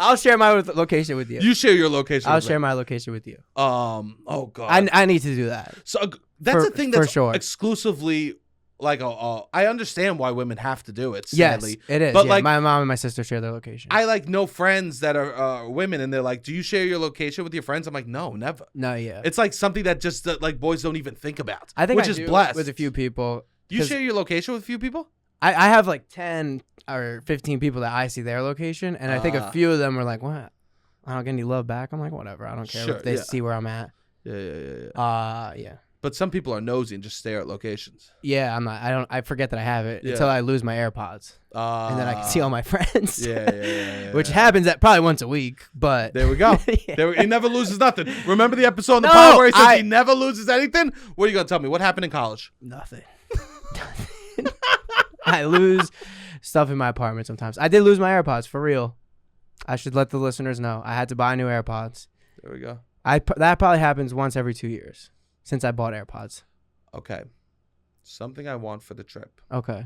I'll share my location with you. You share your location. I'll with me. share my location with you. Oh god. I need to do that. So that's For- a thing for that's sure. exclusively like I understand why women have to do it. Yes, Sadly. it is. But Yeah, like my mom and my sister share their location. I like know friends that are women and they're like, "Do you share your location with your friends?" I'm like, "No, never." No, yeah. It's like something that just like boys don't even think about. I think which I is do blessed. with a few people. Do you 'cause share your location with a few people? I have like 10 or 15 people that I see their location, and I think a few of them are like, "What? I don't get any love back." I'm like, "Whatever. I don't care Sure, if they yeah. see where I'm at." Yeah. Yeah. But some people are nosy and just stare at locations. Yeah, I'm not. I forget that I have it Yeah. until I lose my AirPods, and then I can see all my friends. Yeah. Which happens at probably once a week. But There we go. Yeah. He never loses nothing. Remember the episode on the No, pod where he says he never loses anything? What are you gonna tell me? What happened in college? Nothing. I lose stuff in my apartment sometimes. I did lose my AirPods for real. I should let the listeners know. I had to buy new AirPods. There we go. That probably happens once every 2 years since I bought AirPods. Okay. Something I want for the trip. Okay.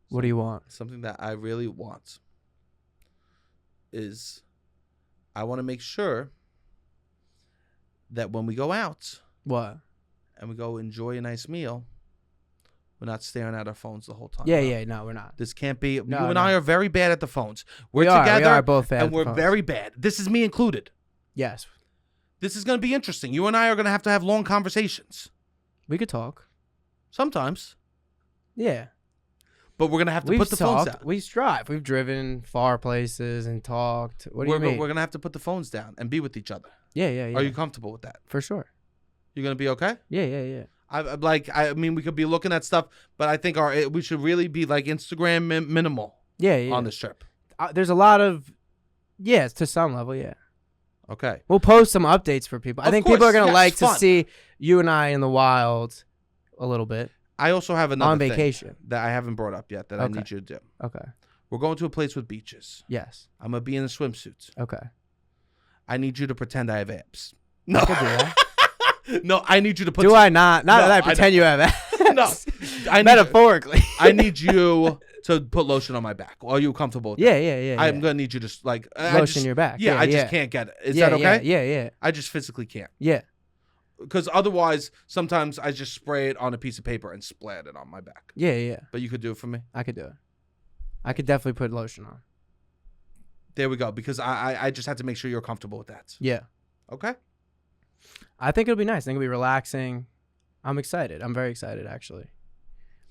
What do you want? Something that I really want is I want to make sure that when we go out What? and we go enjoy a nice meal, we're not staring at our phones the whole time. Yeah. No, we're not. This can't be. No, you and no. I are very bad at the phones. We're We are together both bad and at the we're phones. very bad. This is me included. Yes. This is going to be interesting. You and I are going to have long conversations. We could talk. Sometimes. Yeah. But we're going to have to We've put the phones down. We strive. We've driven far places and talked. What do you mean? We're going to have to put the phones down and be with each other. Yeah. Are you comfortable with that? For sure. You're going to be okay? Yeah. I mean, we could be looking at stuff, but I think we should really be like Instagram minimal Yeah. on this trip. There's a lot of, to some level, yeah. Okay. We'll post some updates for people. I Of think course, people are going to yes, like to fun. see you and I in the wild a little bit I also have another on thing vacation. that I haven't brought up yet that I Okay. need you to do. Okay. We're going to a place with beaches. Yes. I'm going to be in a swimsuit. Okay. I need you to pretend I have abs. No. I could do that. No, I need you to put Do I not? Not No, that I I pretend you have abs. No. I need, Metaphorically. I need you to put lotion on my back. Are you comfortable with that? Yeah. I'm going to need you to like Lotion your back. Yeah, I just can't get it. Is that okay? Yeah. I just physically can't. Yeah. Because otherwise, sometimes I just spray it on a piece of paper and splat it on my back. Yeah. But you could do it for me. I could do it. I could definitely put lotion on. There we go. Because I just had to make sure you're comfortable with that. Yeah. Okay? I think it'll be nice. I think it'll be relaxing. I'm excited. I'm very excited, actually.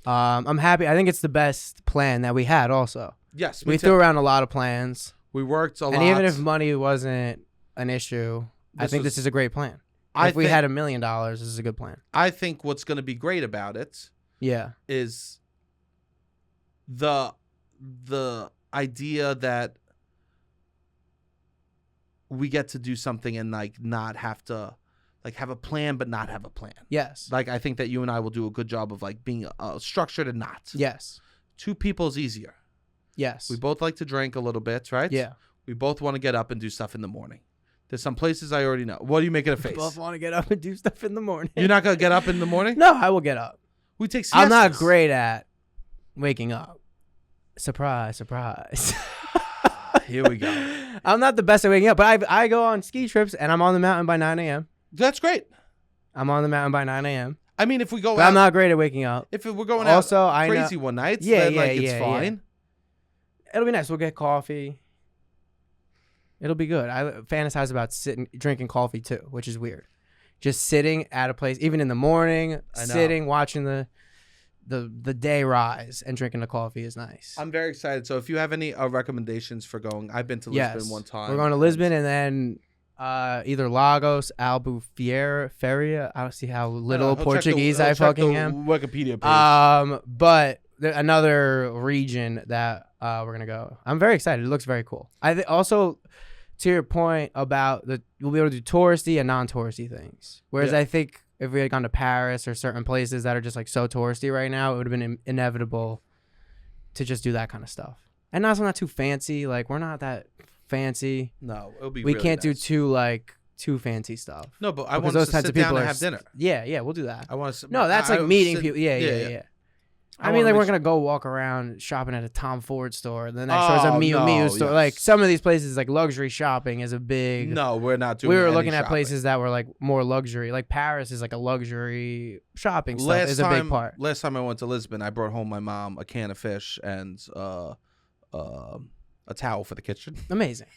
I'm happy. I think it's the best plan that we had also. Yes. We threw around a lot of plans. We worked a lot. And even if money wasn't an issue, I think this is a great plan. If we had $1 million, this is a good plan. I think what's going to be great about it Yeah. is the idea that we get to do something and like not have to like have a plan but not have a plan. Yes. Like I think that you and I will do a good job of like being structured and not. Yes. Two people is easier. Yes. We both like to drink a little bit, right? Yeah. We both want to get up and do stuff in the morning. There's some places I already know. What are you making a We face? both want to get up and do stuff in the morning. You're not going to get up in the morning? No, I will get up. We take siestas. I'm not great at waking up. Surprise, surprise. Here we go. I'm not the best at waking up, but I go on ski trips and I'm on the mountain by 9 a.m. That's great. I'm on the mountain by 9 a.m. I mean, if we go But out, I'm not great at waking up. if we're going Also, out I know- crazy one night, Yeah, then yeah, like it's yeah, fine. It'll be nice. We'll get coffee. It'll be good. I fantasize about drinking coffee too, which is weird. Just sitting at a place, even in the morning, I know. sitting, watching the day rise and drinking the coffee is nice. I'm very excited. So if you have any recommendations for going, I've been to Lisbon one time. We're going to Lisbon and then either Lagos, Albufeira. I don't see how little Portuguese I fucking am. Wikipedia page. But another region that we're gonna go. I'm very excited. It looks very cool. Also, to your point about we'll be able to do touristy and non-touristy things. Whereas Yeah. I think if we had gone to Paris or certain places that are just like so touristy right now, it would have been inevitable to just do that kind of stuff. And also not too fancy. Like we're not that fancy. No, it'll be. We really can't nice. do too fancy stuff. No, but I Because want those to types sit of people down and are have dinner. Yeah, we'll do that. I want to. No, that's like meeting people. Yeah. I mean, wanna like, we're make going to go walk around shopping at a Tom Ford store. The next store is a Oh, Miu no, Miu store. yes. Like, some of these places, like, luxury shopping is a big... No, we're not doing. We were any looking at shopping. places that were, like, more luxury. Like, Paris is, like, a luxury shopping stuff is a big part. Last time I went to Lisbon, I brought home my mom a can of fish and a towel for the kitchen. Amazing.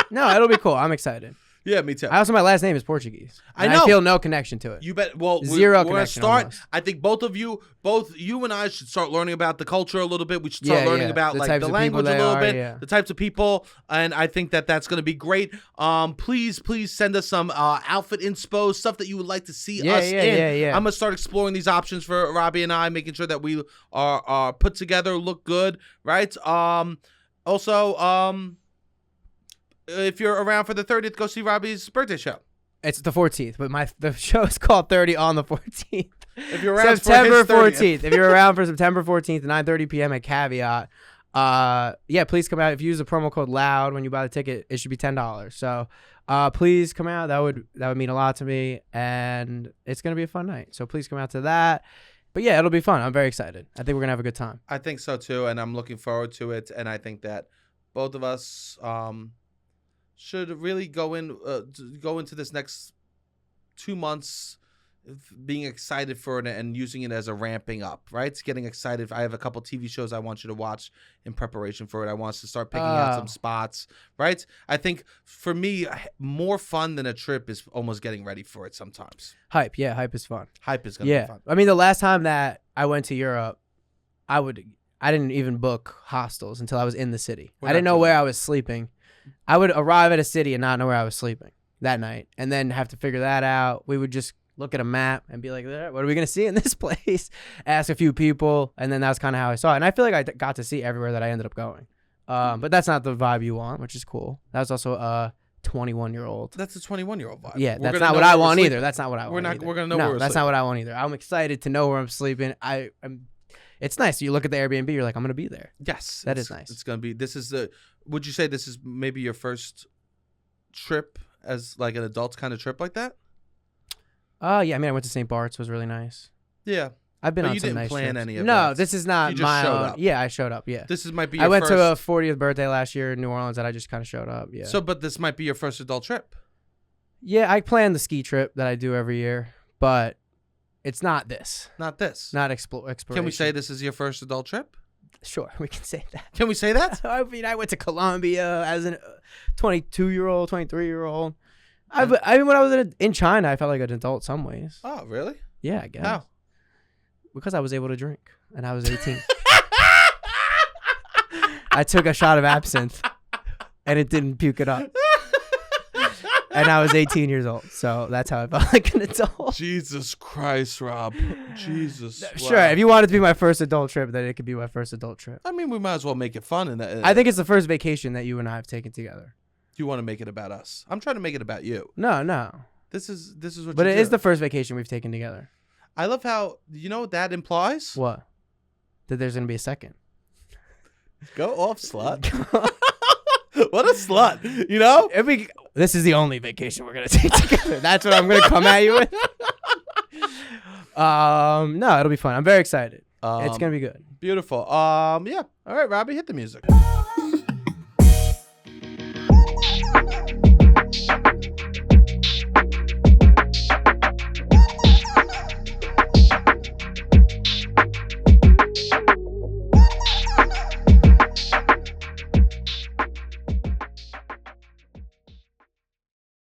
No, it'll be cool. I'm excited. Yeah, me too. My last name is Portuguese. I And know. I feel no connection to it. You bet. Well, Zero we're gonna connection start. almost. I think both you and I should start learning about the culture a little bit. We should start Yeah, learning yeah. about The like types the of people language a they little are, bit, yeah. the types of people, and I think that that's gonna be great. Please send us some outfit inspo stuff that you would like to see us in. Yeah. I'm gonna start exploring these options for Robbie and I, making sure that we are put together, look good, right? Also, if you're around for the 30th, go see Robbie's birthday show. It's the 14th, but the show is called 30 on the 14th. If you're around September for his 14th. If you're around for September 14th, 9:30 p.m. at Caveat. Please come out. If you use the promo code LOUD when you buy the ticket, it should be $10. So, please come out. That would mean a lot to me, and it's gonna be a fun night. So please come out to that. But yeah, it'll be fun. I'm very excited. I think we're gonna have a good time. I think so too, and I'm looking forward to it. And I think that both of us should really go into this next 2 months being excited for it and using it as a ramping up, right? It's getting excited. I have a couple TV shows I want you to watch in preparation for it. I want us to start picking out some spots, right? I think for me, more fun than a trip is almost getting ready for it sometimes. Hype. Yeah, hype is fun. Hype is going to be fun. I mean, the last time that I went to Europe, I didn't even book hostels until I was in the city. I didn't know where I was sleeping. I would arrive at a city and not know where I was sleeping that night, and then have to figure that out. We would just look at a map and be like, what are we going to see in this place? Ask a few people, and then that's kind of how I saw it. And I feel like I got to see everywhere that I ended up going. But that's not the vibe you want, which is cool. That was also a 21-year-old. That's a 21-year-old vibe. Yeah, that's not what I want either. That's not what I want either. We're going to know where we're that's sleeping. not what I want either. I'm excited to know where I'm sleeping. It's nice. You look at the Airbnb, you're like, I'm going to be there. Yes. That is nice. It's going to be, would you say this is maybe your first trip as like an adult kind of trip like that? Yeah, I mean, I went to St. Bart's. It was really nice. Yeah. I've been But on you some didn't nice plan trips. any of No, that. this is not You just my showed own. up. Yeah, I showed up, yeah. This might be your I went first. to a 40th birthday last year in New Orleans that I just kind of showed up, yeah. But this might be your first adult trip. Yeah, I plan the ski trip that I do every year, but it's not this. Not this. Not exploration. Can we say this is your first adult trip? Sure, we can say that. Can we say that? I mean, I went to Colombia as a 22-year-old, 23-year-old. I mean, when I was in China, I felt like an adult some ways. Oh, really? Yeah, I guess. How? Because I was able to drink, and I was 18. I took a shot of absinthe, and it didn't puke it up. And I was 18 years old, so that's how I felt like an adult. Jesus Christ, Rob. Jesus. Sure, wow. if you want it to be my first adult trip, then it could be my first adult trip. I mean, we might as well make it fun. I think it's the first vacation that you and I have taken together. You want to make it about us. I'm trying to make it about you. No. This is what But you it do. is the first vacation we've taken together. I love how, you know what that implies? What? That there's going to be a second. Go off, slut. What a slut. You know? This is the only vacation we're going to take together. That's what I'm going to come at you with. No, it'll be fun. I'm very excited. It's going to be good. Beautiful. Yeah. All right, Robbie, hit the music.